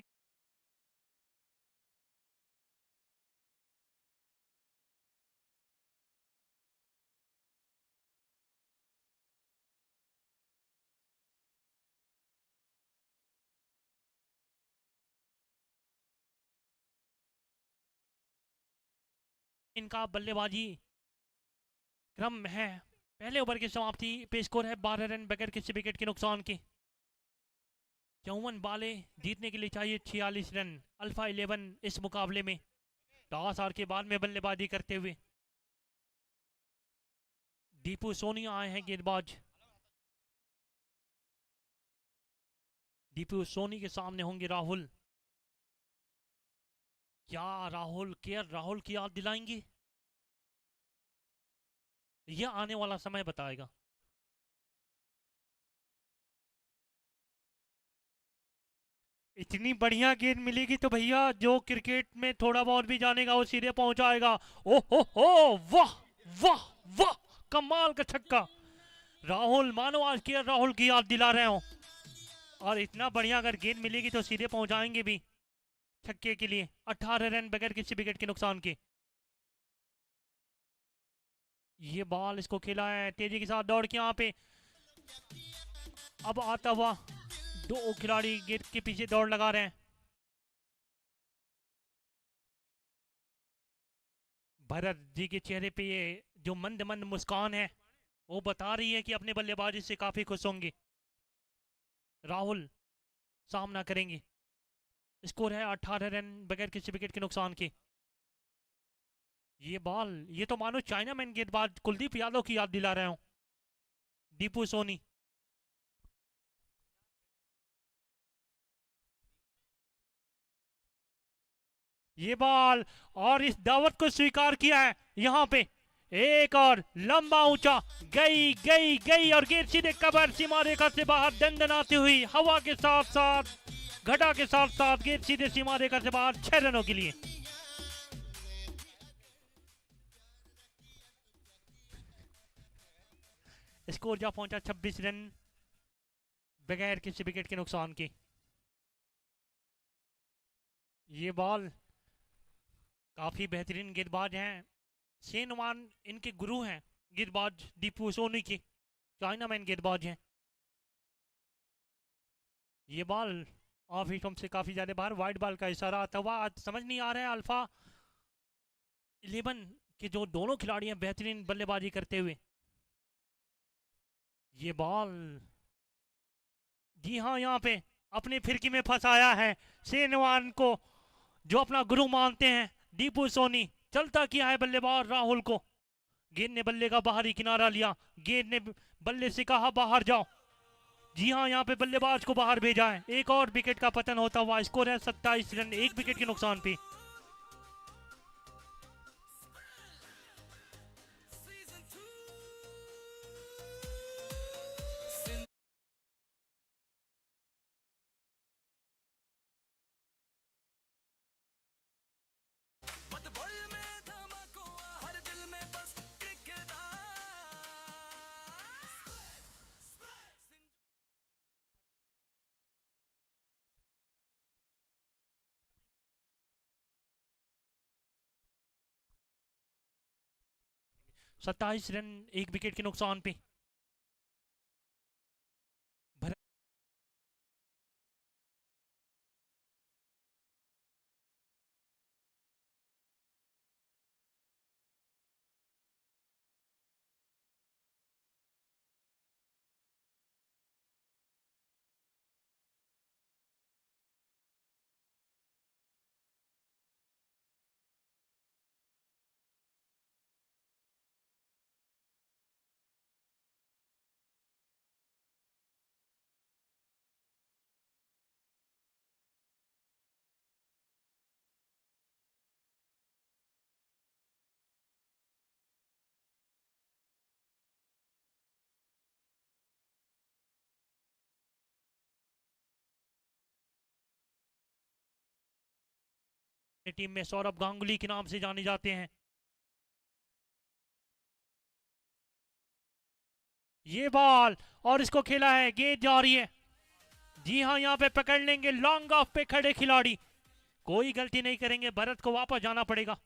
इनका बल्लेबाजी क्रम है। पहले ओवर की समाप्ति पे स्कोर है 12 रन बगैर किसी विकेट के नुकसान के। 54 बाले जीतने के लिए चाहिए 46 रन। अल्फा 11 इस मुकाबले में टॉस हार के बाद में बल्लेबाजी करते हुए। दीपू सोनी आए हैं गेंदबाज। दीपू सोनी के सामने होंगे राहुल। क्या राहुल की याद दिलाएंगे? यह आने वाला समय बताएगा। इतनी बढ़िया गेंद मिलेगी तो भैया जो क्रिकेट में थोड़ा बहुत भी जानेगा वो सीधे पहुंचाएगा। ओ हो, वाह वाह वाह, कमाल का छक्का। राहुल मानो आज की राहुल की याद दिला रहे हो। और इतना बढ़िया अगर गेंद मिलेगी तो सीधे पहुंचाएंगे भी छक्के के लिए। 18 रन बगैर किसी विकेट के नुकसान के। ये बॉल इसको खेला है तेजी के साथ दौड़ के यहाँ पे। अब आता हुआ दो खिलाड़ी गेट के पीछे दौड़ लगा रहे हैं। भरत जी के चेहरे पे ये जो मंद मंद मुस्कान है वो बता रही है कि अपने बल्लेबाजी से काफी खुश होंगे। राहुल सामना करेंगे। स्कोर है 18 रन बगैर किसी विकेट के नुकसान के। ये बॉल, ये तो मानो चाइना मैन गेंदबाज कुलदीप यादव की याद दिला रहे हो। दीपू सोनी। ये बॉल और इस दावत को स्वीकार किया है यहाँ पे। एक और लंबा ऊंचा, गई गई गई और गेंद सीधे कबर सीमा रेखा से बाहर दंदनाती हुई हवा के साथ साथ, घटा के साथ साथ गेंद सीधे सीमा रेखा से बाहर 6 रनों के लिए। स्कोर जा पहुंचा 26 रन बगैर किसी विकेट के नुकसान के। ये बॉल काफी बेहतरीन गेंदबाज हैं। सेनवान इनके गुरु हैं गेंदबाज दीपू सोनी के, चाइना मैन गेंदबाज हैं। ये बॉल ऑफ स्टंप से काफी ज्यादा बाहर, वाइड बॉल का इशारा आता हुआ। आज समझ नहीं आ रहा है अल्फा 11 के जो दोनों खिलाड़ी हैं बेहतरीन बल्लेबाजी करते हुए। ये बॉल, जी हाँ, यहाँ पे अपनी फिरकी में फंसाया है सेनवान को, जो अपना गुरु मानते हैं। दीपू सोनी चलता किया है बल्लेबाज राहुल को। गेंद ने बल्ले का बाहरी किनारा लिया, गेंद ने बल्ले से कहा बाहर जाओ। जी हाँ, यहाँ पे बल्लेबाज को बाहर भेजा है। एक और विकेट का पतन होता हुआ। स्कोर है 27 रन, एक विकेट के नुकसान पे। सत्ताईस रन एक विकेट के नुकसान पे। भरत टीम में सौरभ गांगुली के नाम से जाने जाते हैं। ये बॉल और इसको खेला है, गेंद जा रही है। जी हाँ, यहाँ पे पकड़ लेंगे लॉन्ग ऑफ पे खड़े खिलाड़ी। कोई गलती नहीं करेंगे, भरत को वापस जाना पड़ेगा।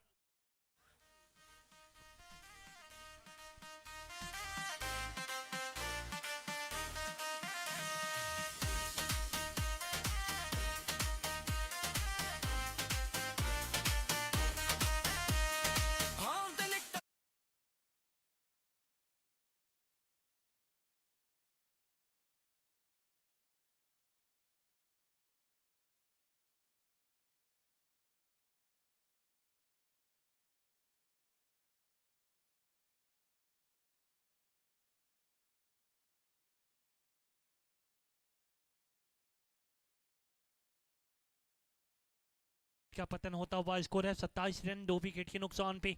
क्या पतन होता हुआ। स्कोर है 27 रन, 2 विकेट के नुकसान पे।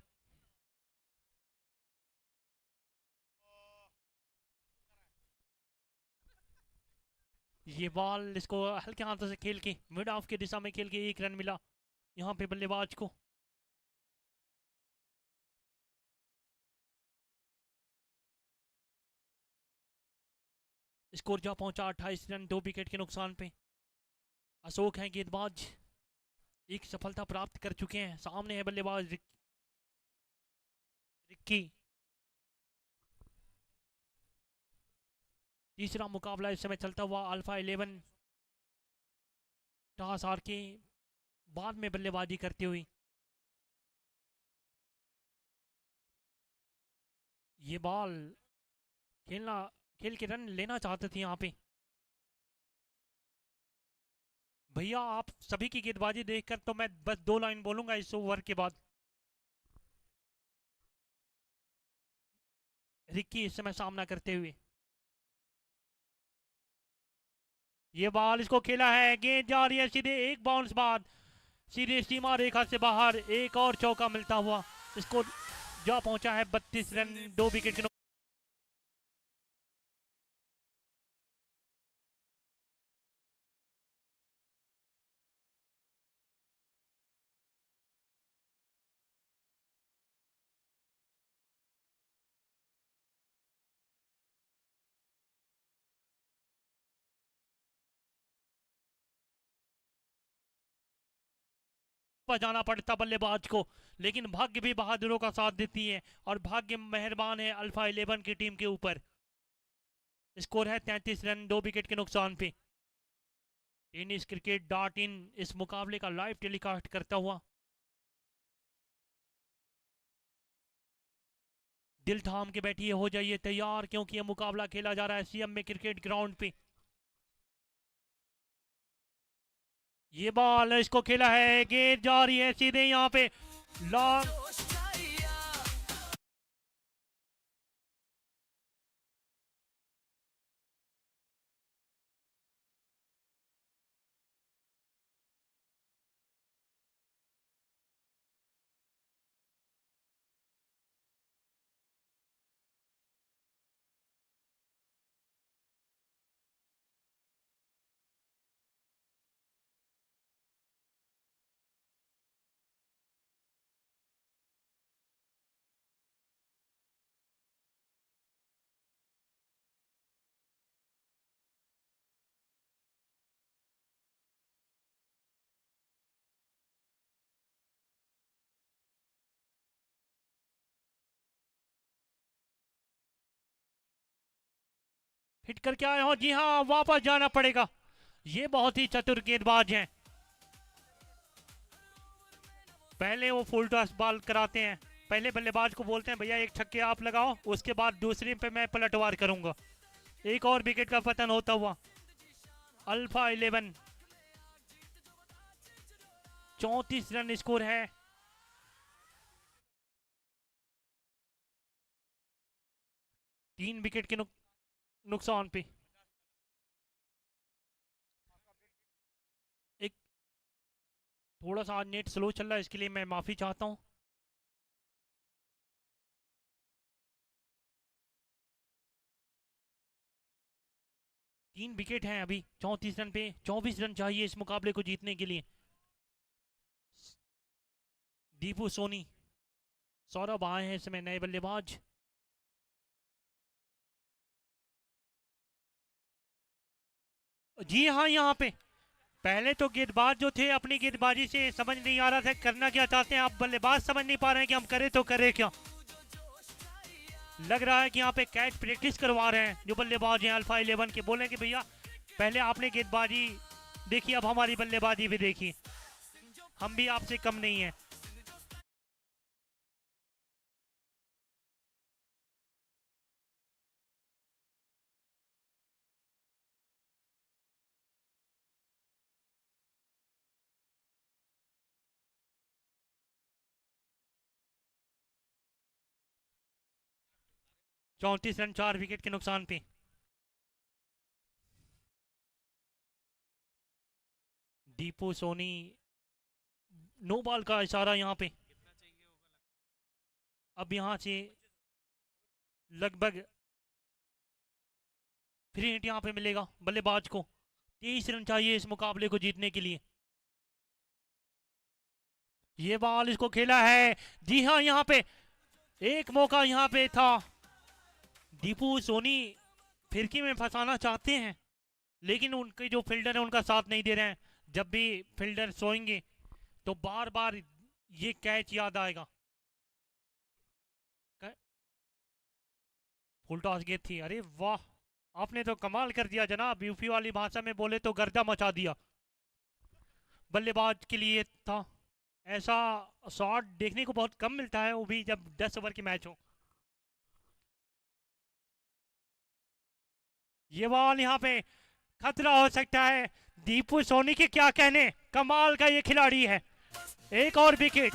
ये बॉल इसको हल्के हाथों से खेल के मिड ऑफ की दिशा में खेल के 1 रन मिला यहाँ पे बल्लेबाज को। स्कोर जा पहुंचा 28 रन 2 विकेट के नुकसान पे। अशोक हैं गेंदबाज, एक सफलता प्राप्त कर चुके हैं। सामने है बल्लेबाज रिक्की। तीसरा मुकाबला इस समय चलता हुआ अल्फा 11 टॉस हार के बाद में बल्लेबाजी करती हुई। ये बॉल खेल के रन लेना चाहते थे यहाँ पे। भैया आप सभी की गेंदबाजी देखकर तो मैं बस 2 लाइन बोलूंगा इस ओवर के बाद। रिक्की इस समय सामना करते हुए। ये बॉल इसको खेला है, गेंद जा रही है सीधे, एक बाउंस बाद सीधे सीमा रेखा से बाहर, एक और चौका मिलता हुआ इसको जा पहुंचा है 32 रन 2 विकेट के। पर जाना पड़ता बल्लेबाज को, लेकिन भाग्य भी बहादुरों का साथ देती है और भाग्य मेहरबान है अल्फा 11 की टीम के ऊपर। स्कोर है 33 रन 2 विकेट के नुकसान पे। टेनिस क्रिकेट डॉट इन इस मुकाबले का लाइव टेलीकास्ट करता हुआ। दिल थाम के बैठिए, हो जाइए तैयार, क्योंकि यह मुकाबला खेला जा रहा है सीएम में क्रिकेट ग्राउंड पे। ये बॉल इसको खेला है, गेंद जा रही है सीधे यहाँ पे लॉन्ग। हिट करके आए हो, जी हाँ वापस जाना पड़ेगा। ये बहुत ही चतुर गेंदबाज हैं। पहले वो फुल टॉस बॉल कराते हैं, पहले बल्लेबाज को बोलते हैं भैया एक छक्के आप लगाओ, उसके बाद दूसरे पे मैं पलटवार करूंगा। एक और विकेट का पतन होता हुआ। अल्फा 11 34 रन स्कोर है। तीन विकेट के नुकसान पे। एक थोड़ा सा नेट स्लो चल रहा है, इसके लिए मैं माफी चाहता हूं। तीन विकेट हैं अभी 34 रन पे, 24 रन चाहिए इस मुकाबले को जीतने के लिए। दीपू सोनी, सौरभ आए हैं इसमें नए बल्लेबाज। जी हाँ, यहाँ पे पहले तो गेंदबाज जो थे अपनी गेंदबाजी से समझ नहीं आ रहा था करना क्या चाहते हैं, आप बल्लेबाज समझ नहीं पा रहे हैं कि हम करें तो करें क्या। लग रहा है कि यहाँ पे कैच प्रैक्टिस करवा रहे हैं जो बल्लेबाज हैं अल्फा 11 के। बोले कि भैया पहले आपने गेंदबाजी देखी, अब हमारी बल्लेबाजी भी देखी, हम भी आपसे कम नहीं है। चौंतीस रन 4 विकेट के नुकसान पे। दीपू सोनी, नो बॉल का इशारा यहाँ पे। अब यहाँ से लगभग फ्री हिट यहाँ पे मिलेगा बल्लेबाज को। 23 रन चाहिए इस मुकाबले को जीतने के लिए। ये बॉल इसको खेला है, जी हाँ, यहाँ पे एक मौका यहाँ पे था। दीपू सोनी फिरकी में फंसाना चाहते हैं, लेकिन उनके जो फील्डर है उनका साथ नहीं दे रहे हैं। जब भी फील्डर सोएंगे तो बार बार ये कैच याद आएगा। फुल टॉस गेंद थी, अरे वाह, आपने तो कमाल कर दिया जनाब, यूपी वाली भाषा में बोले तो गर्दा मचा दिया। बल्लेबाज के लिए था, ऐसा शॉट देखने को बहुत कम मिलता है, वो भी जब 10 ओवर के मैच हो। ये बॉल यहाँ पे खतरा हो सकता है। दीपू सोनी के क्या कहने, कमाल का ये खिलाड़ी है। एक और विकेट।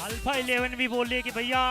अल्फा 11 भी बोल रहे कि भैया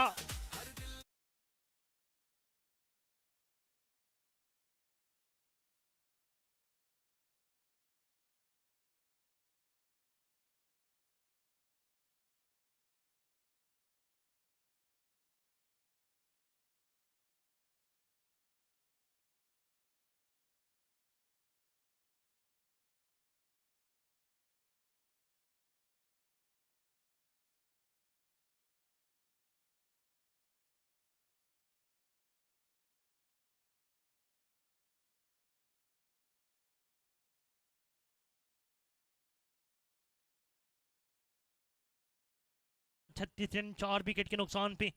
छत्तीस रन 4 विकेट के नुकसान पे।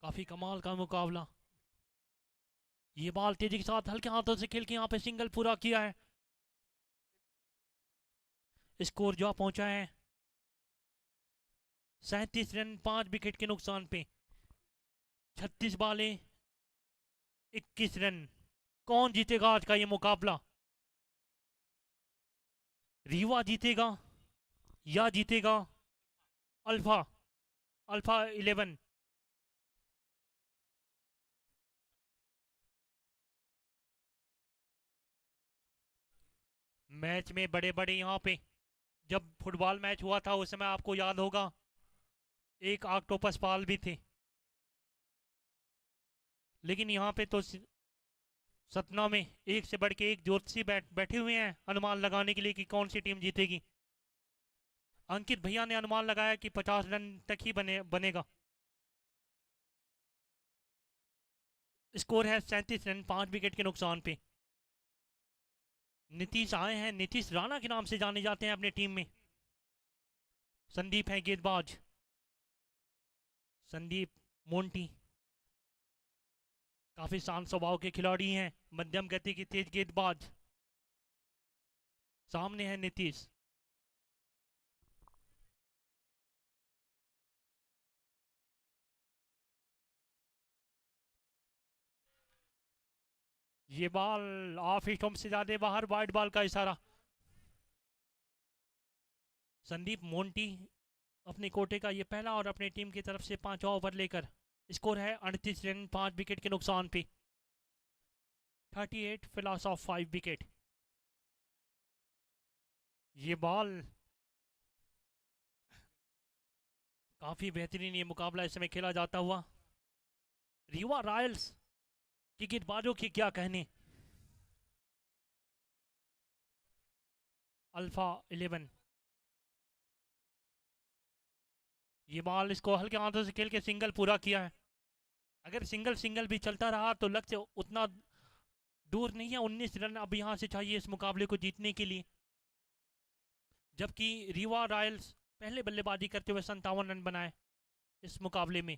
काफी कमाल का मुकाबला। ये बॉल तेजी के साथ हल्के हाथों से खेल के यहाँ पे सिंगल पूरा किया है। स्कोर जो पहुंचा है 37 रन 5 विकेट के नुकसान पे। 36 बाले 21 रन। कौन जीतेगा आज का ये मुकाबला? रीवा जीतेगा या जीतेगा अल्फा अल्फा 11? मैच में बड़े बड़े यहाँ पे जब फुटबॉल मैच हुआ था उस समय आपको याद होगा एक ऑक्टोपस पाल भी थे, लेकिन यहाँ पे तो सतना में एक से बढ़ के एक ज्योतिषी बैठे हुए हैं अनुमान लगाने के लिए कि कौन सी टीम जीतेगी। अंकित भैया ने अनुमान लगाया कि 50 रन तक ही बनेगा। स्कोर है 37 रन 5 विकेट के नुकसान पे। नीतीश आए हैं, नीतीश राणा के नाम से जाने जाते हैं अपनी टीम में। संदीप है गेंदबाज, संदीप मोंटी काफी शांत स्वभाव के खिलाड़ी हैं, मध्यम गति की तेज गेंदबाज। सामने है नीतीश। ये बॉल ऑफ स्टंप से ज्यादा बाहर, वाइड बॉल का इशारा। संदीप मोंटी अपने कोटे का ये पहला और अपनी टीम की तरफ से 5वां ओवर लेकर। स्कोर है 38 रन 5 विकेट के नुकसान पे। 38 फिल ऑफ 5 विकेट। ये बॉल काफी बेहतरीन ये मुकाबला इस समय खेला जाता हुआ। रीवा रॉयल्स की गेंदबाजों की क्या कहने। अल्फा 11 ये बॉल इसको हल्के हाथों से खेल के सिंगल पूरा किया है। अगर सिंगल सिंगल भी चलता रहा तो लक्ष्य उतना दूर नहीं है। 19 रन अब यहां से चाहिए इस मुकाबले को जीतने के लिए, जबकि रीवा रॉयल्स पहले बल्लेबाजी करते हुए 57 रन बनाए इस मुकाबले में।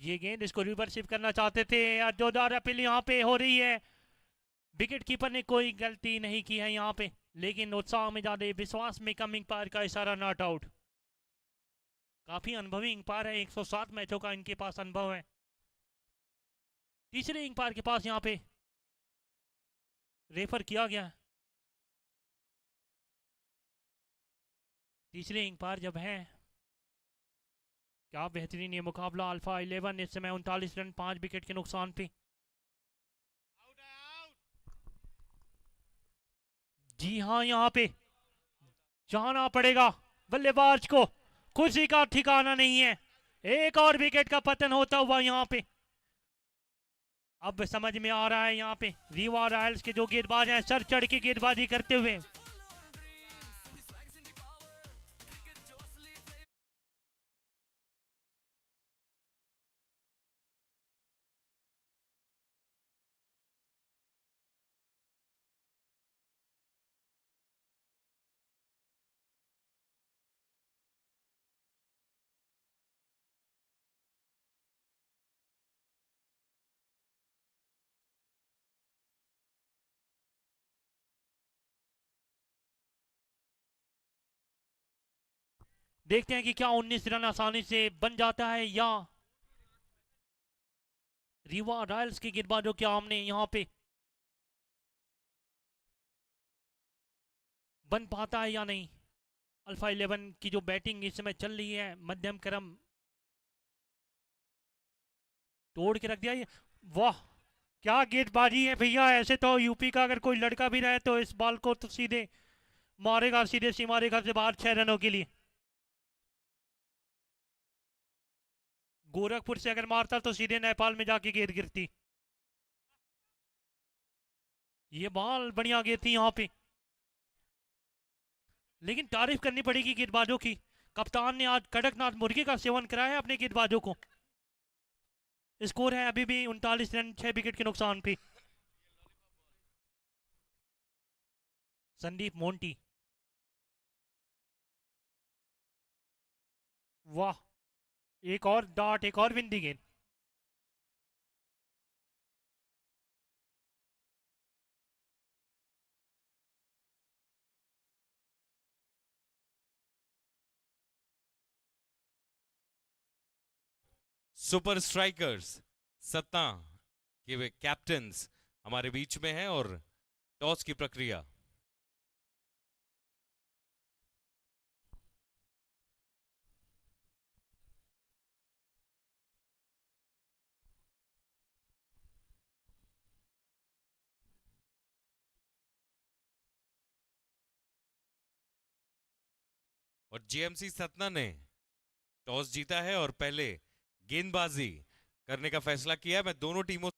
ये गेंद इसको रिवर्सिव करना चाहते थे, जोरदार अपील यहाँ पे हो रही है। विकेट कीपर ने कोई गलती नहीं की है यहाँ पे, लेकिन उत्साह में ज्यादा विश्वास में कम अंपायर का इशारा, नॉट आउट। काफी अनुभवी अंपायर है, 107 मैचों का इनके पास अनुभव है। तीसरे अंपायर के पास यहाँ पे रेफर किया गया। तीसरे अंपायर जब है, क्या बेहतरीन ये मुकाबला। अल्फा 11 इस समय 39 रन 5 विकेट के नुकसान पे। जी हाँ, यहाँ पे जाना पड़ेगा बल्लेबाज को, खुशी का ठिकाना नहीं है। एक और विकेट का पतन होता हुआ यहाँ पे। अब समझ में आ रहा है यहाँ पे रीवा रॉयल्स के जो गेंदबाज हैं सर चढ़ के गेंदबाजी करते हुए। देखते हैं कि क्या 19 रन आसानी से बन जाता है या रीवा रॉयल्स के गेंदबाजों के आमने यहाँ पे बन पाता है या नहीं। अल्फा 11 की जो बैटिंग इस समय चल रही है मध्यम क्रम तोड़ के रख दिया ये। वाह क्या गेंदबाजी है भैया। ऐसे तो यूपी का अगर कोई लड़का भी रहे तो इस बॉल को तो सीधे मारेगा, सीधे सीमा रेखा से बाहर 6 रनों के लिए। गोरखपुर से अगर मारता तो सीधे नेपाल में जाके गेंद गिरती। ये बॉल बढ़िया गेंद थी यहाँ पे, लेकिन तारीफ करनी पड़ेगी गेंदबाजों की। कप्तान ने आज कड़कनाथ मुर्गी का सेवन कराया है अपने गेंदबाजों को। स्कोर है अभी भी 39 रन 6 विकेट के नुकसान पे। संदीप मोंटी, वाह एक और डाट, एक और विंदी गेंद। सुपर स्ट्राइकर्स सतना के वे कैप्टन्स हमारे बीच में हैं और टॉस की प्रक्रिया। और जेएमसी सतना ने टॉस जीता है और पहले गेंदबाजी करने का फैसला किया है। मैं दोनों टीमों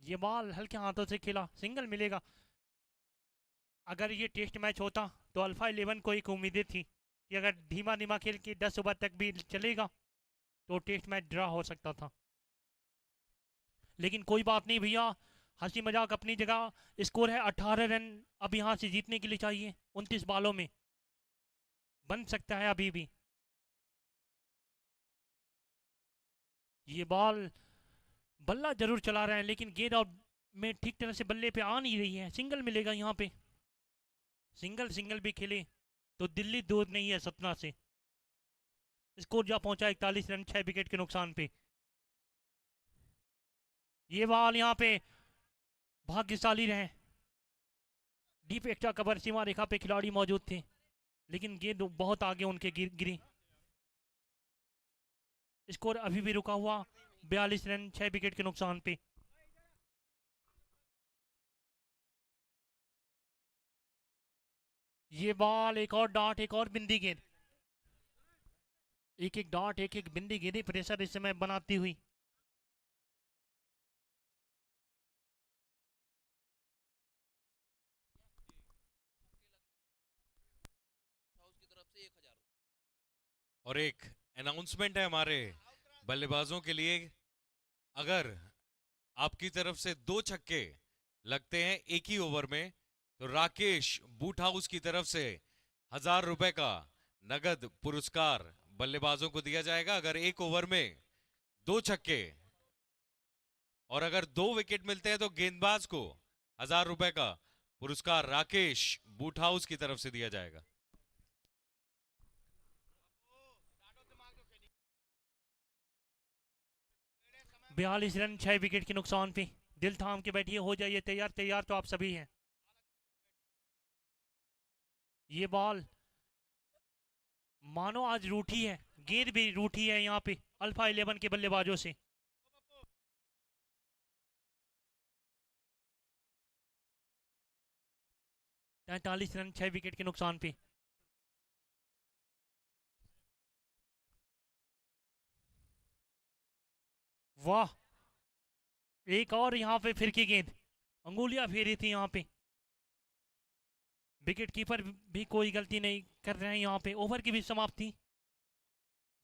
ये बॉल हल्के हाथों से खेला, सिंगल मिलेगा। अगर ये टेस्ट मैच होता तो अल्फा 11 को एक उम्मीदें थी कि अगर धीमा धीमा खेल के 10 ओवर तक भी चलेगा तो टेस्ट मैच ड्रा हो सकता था। लेकिन कोई बात नहीं भैया, हंसी मजाक अपनी जगह। स्कोर है 18 रन, अब यहाँ से जीतने के लिए चाहिए। 29 बॉलों में बन सकता है अभी भी। ये बॉल बल्ला जरूर चला रहे हैं लेकिन गेंद और में ठीक तरह से बल्ले पे आ नहीं रही है। सिंगल मिलेगा यहाँ पे। सिंगल सिंगल भी खेले तो दिल्ली दूर नहीं है सतना से। स्कोर जा पहुंचा 41 रन 6 विकेट के नुकसान पे। ये बॉल यहाँ पे भाग्यशाली रहे, डीप एक्स्ट्रा कवर सीमा रेखा पे खिलाड़ी मौजूद थे लेकिन गेंद बहुत आगे उनके गिरी। स्कोर अभी भी रुका हुआ 42 रन 6 विकेट के नुकसान पे। ये बॉल, एक और डॉट, एक और बिंदी गेंद, एक एक डॉट, एक एक बिंदी गेंद प्रेशर इस समय बनाती हुई। और एक अनाउंसमेंट है हमारे बल्लेबाजों के लिए, अगर आपकी तरफ से 2 छक्के लगते हैं एक ही ओवर में तो राकेश बूट हाउस की तरफ से 1000 रुपए का नगद पुरस्कार बल्लेबाजों को दिया जाएगा। अगर एक ओवर में 2 छक्के और अगर 2 विकेट मिलते हैं तो गेंदबाज को 1000 रुपए का पुरस्कार राकेश बूट हाउस की तरफ से दिया जाएगा। 42 रन 6 विकेट के नुकसान पे। दिल थाम के बैठिए, हो जाइए तैयार, तैयार तो आप सभी हैं। ये बॉल मानो आज रूठी है, गेंद भी रूठी है यहाँ पे अल्फा 11 के बल्लेबाजों से। तैतालीस रन 6 विकेट के नुकसान पे। वाह, एक और यहाँ पे फिर की गेंद, अंगुलियां फेरी थी यहाँ पे। विकेट कीपर भी कोई गलती नहीं कर रहे हैं यहाँ पे। ओवर की भी समाप्ति,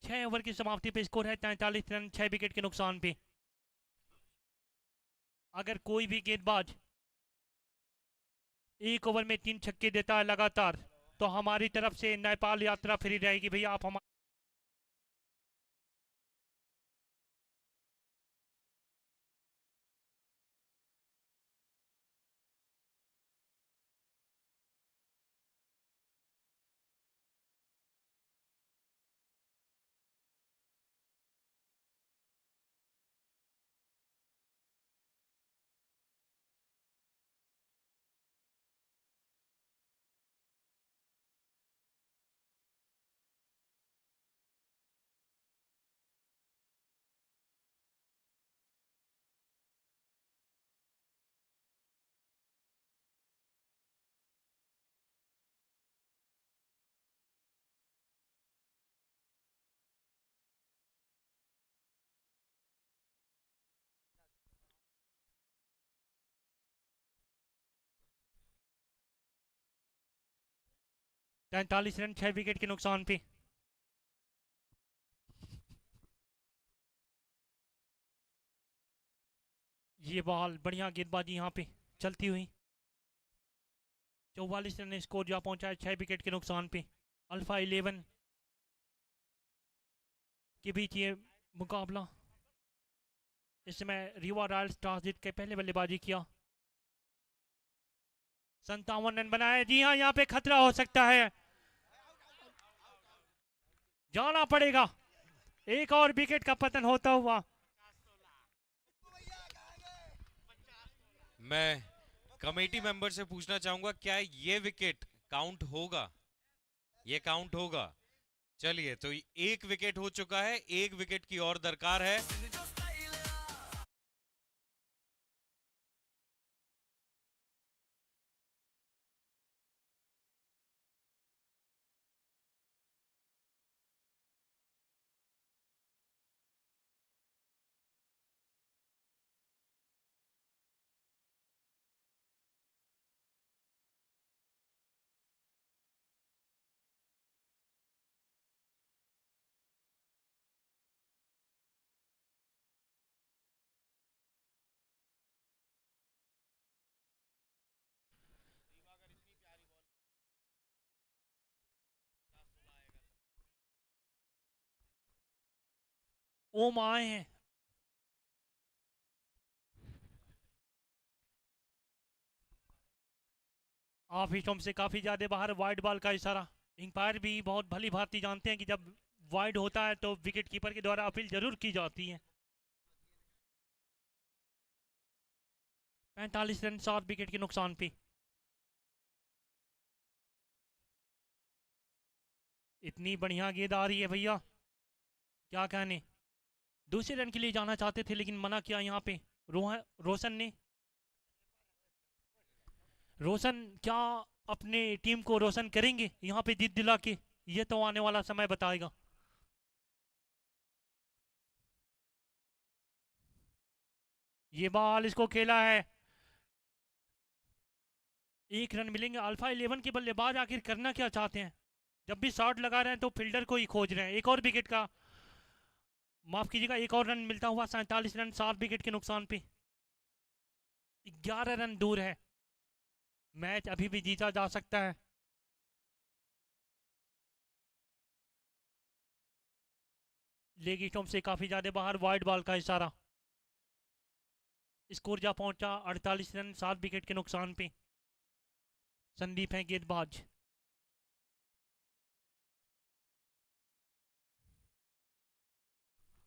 6 ओवर की समाप्ति पे स्कोर है 43 रन 6 विकेट के नुकसान पे। अगर कोई भी गेंदबाज एक ओवर में 3 छक्के देता है लगातार तो हमारी तरफ से नेपाल यात्रा फ्री रहेगी भैया। आप हमारे तैतालीस रन 6 विकेट के नुकसान पे। ये बॉल, बढ़िया गेंदबाजी यहाँ पे चलती हुई। 44 रन स्कोर जा पहुंचा है 6 विकेट के नुकसान पे। अल्फा 11 के बीच ये मुकाबला। इस समय रीवा रॉयल्स टॉस जीत के पहले बल्लेबाजी किया। 57 रन बनाए। जी हाँ, यहाँ पे खतरा हो सकता है, जाना पड़ेगा। एक और विकेट का पतन होता हुआ। मैं कमेटी मेंबर से पूछना चाहूंगा, क्या ये विकेट काउंट होगा? ये काउंट होगा। चलिए, तो एक विकेट हो चुका है, एक विकेट की और दरकार है। ओम आए हैं। आप ही से काफी ज्यादा बाहर, वाइड बॉल का इशारा। अंपायर भी बहुत भली भांति जानते हैं कि जब वाइड होता है तो विकेट कीपर के द्वारा अपील जरूर की जाती है। 45 रन 7 विकेट के नुकसान पे। इतनी बढ़िया गेंद आ रही है भैया, क्या कहने। दूसरे रन के लिए जाना चाहते थे लेकिन मना किया यहाँ पे रोशन ने। रोशन क्या अपने टीम को रोशन करेंगे यहाँ पे जीत दिला के, ये तो आने वाला समय बताएगा। ये बॉल इसको खेला है, 1 रन मिलेंगे। अल्फा 11 के बल्लेबाज आखिर करना क्या चाहते हैं? जब भी शॉट लगा रहे हैं तो फील्डर को ही खोज रहे हैं। एक और विकेट का, माफ कीजिएगा, एक और रन मिलता हुआ 47 रन 7 विकेट के नुकसान पे। 11 रन दूर है, मैच अभी भी जीता जा सकता है। लेगी स्टंप से काफी ज्यादा बाहर, वाइड बॉल का इशारा। स्कोर जा पहुंचा 48 रन 7 विकेट के नुकसान पे। संदीप है गेंदबाज।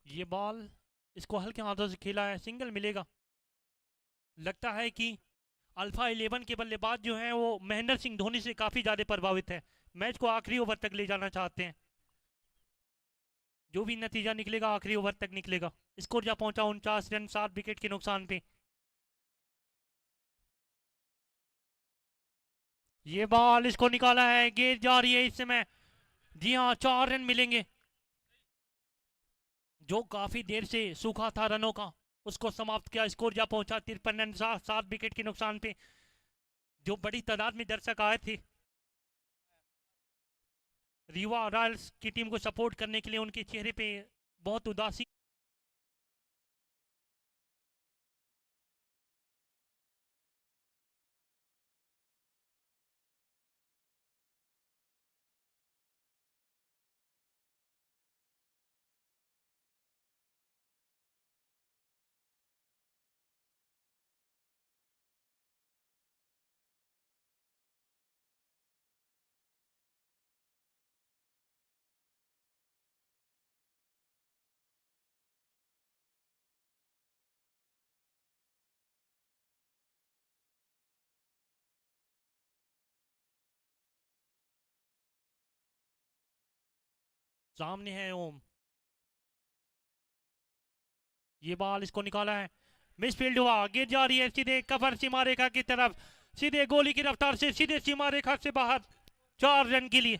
ये बॉल इसको हल्के हाथों से खेला है, सिंगल मिलेगा। लगता है कि अल्फा 11 के बल्लेबाज जो हैं वो महेंद्र सिंह धोनी से काफी ज्यादा प्रभावित है, मैच को आखिरी ओवर तक ले जाना चाहते हैं। जो भी नतीजा निकलेगा आखिरी ओवर तक निकलेगा। स्कोर जा पहुंचा 49 रन 7 विकेट के नुकसान पे। ये बॉल इसको निकाला है, गेंद जा रही है इस समय। जी हाँ, 4 रन मिलेंगे। जो काफी देर से सूखा था रनों का, उसको समाप्त किया। स्कोर जा पहुंचा 53 रन 7 विकेट के नुकसान पे। जो बड़ी तादाद में दर्शक आए थे रीवा रॉयल्स की टीम को सपोर्ट करने के लिए, उनके चेहरे पे बहुत उदासी। सामने है ओम। ये बॉल इसको निकाला है, मिसफील्ड हुआ, गिर जा रही है सीधे कवर सीमा रेखा की तरफ। सीधे गोली की रफ्तार से सीधे सीमा रेखा से बाहर। 4 रन के लिए।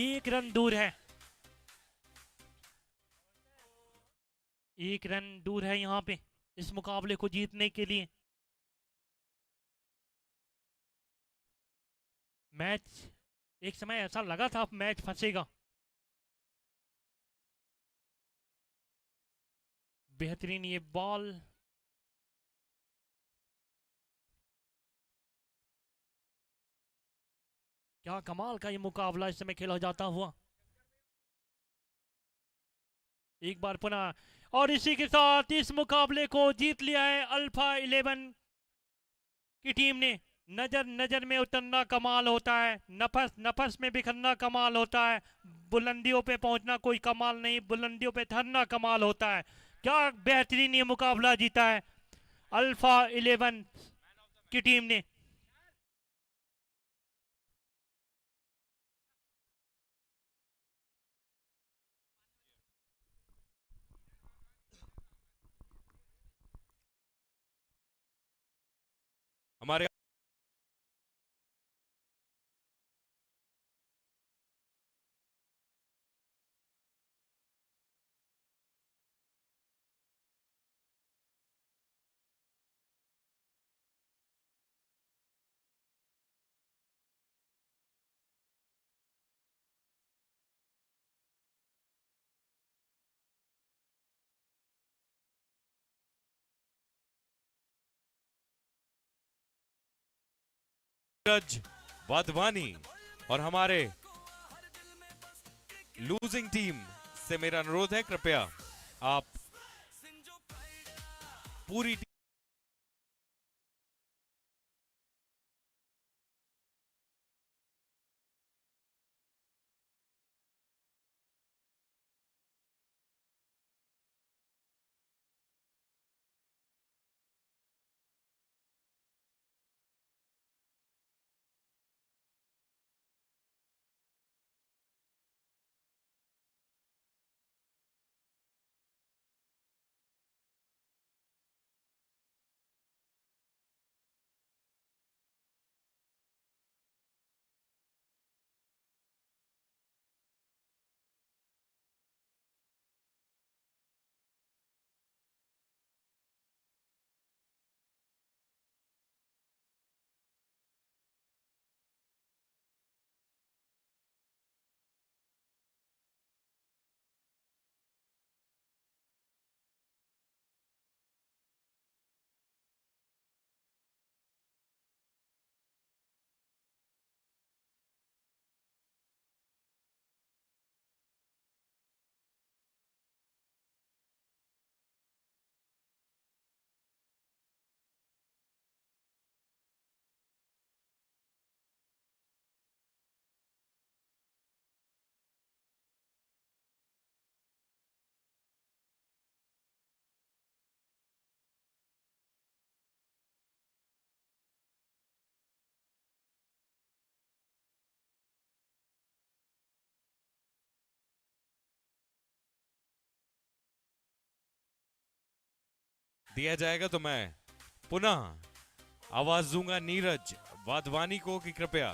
एक रन दूर है, 1 रन दूर है यहाँ पे इस मुकाबले को जीतने के लिए। मैच, एक समय ऐसा लगा था मैच फंसेगा। बेहतरीन ये बॉल, क्या कमाल का ये मुकाबला इस समय खेला जाता हुआ। एक बार पुनः, और इसी के साथ इस मुकाबले को जीत लिया है अल्फा 11 की टीम ने। नजर नजर में उतरना कमाल होता है, नफस नफस में बिखरना कमाल होता है, बुलंदियों पे पहुंचना कोई कमाल नहीं, बुलंदियों पे ठहरना कमाल होता है। क्या बेहतरीन ये मुकाबला जीता है अल्फा 11 की टीम ने। हमारे नीरज वाधवानी और हमारे लूजिंग टीम से मेरा अनुरोध है, कृपया आप पूरी दिया जाएगा तो मैं पुनः आवाज दूंगा नीरज वाधवानी को कि कृपया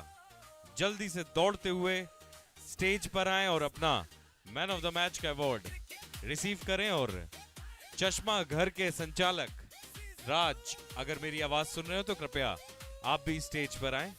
जल्दी से दौड़ते हुए स्टेज पर आएं और अपना मैन ऑफ द मैच का अवार्ड रिसीव करें। और चश्मा घर के संचालक राज, अगर मेरी आवाज सुन रहे हो तो कृपया आप भी स्टेज पर आएं।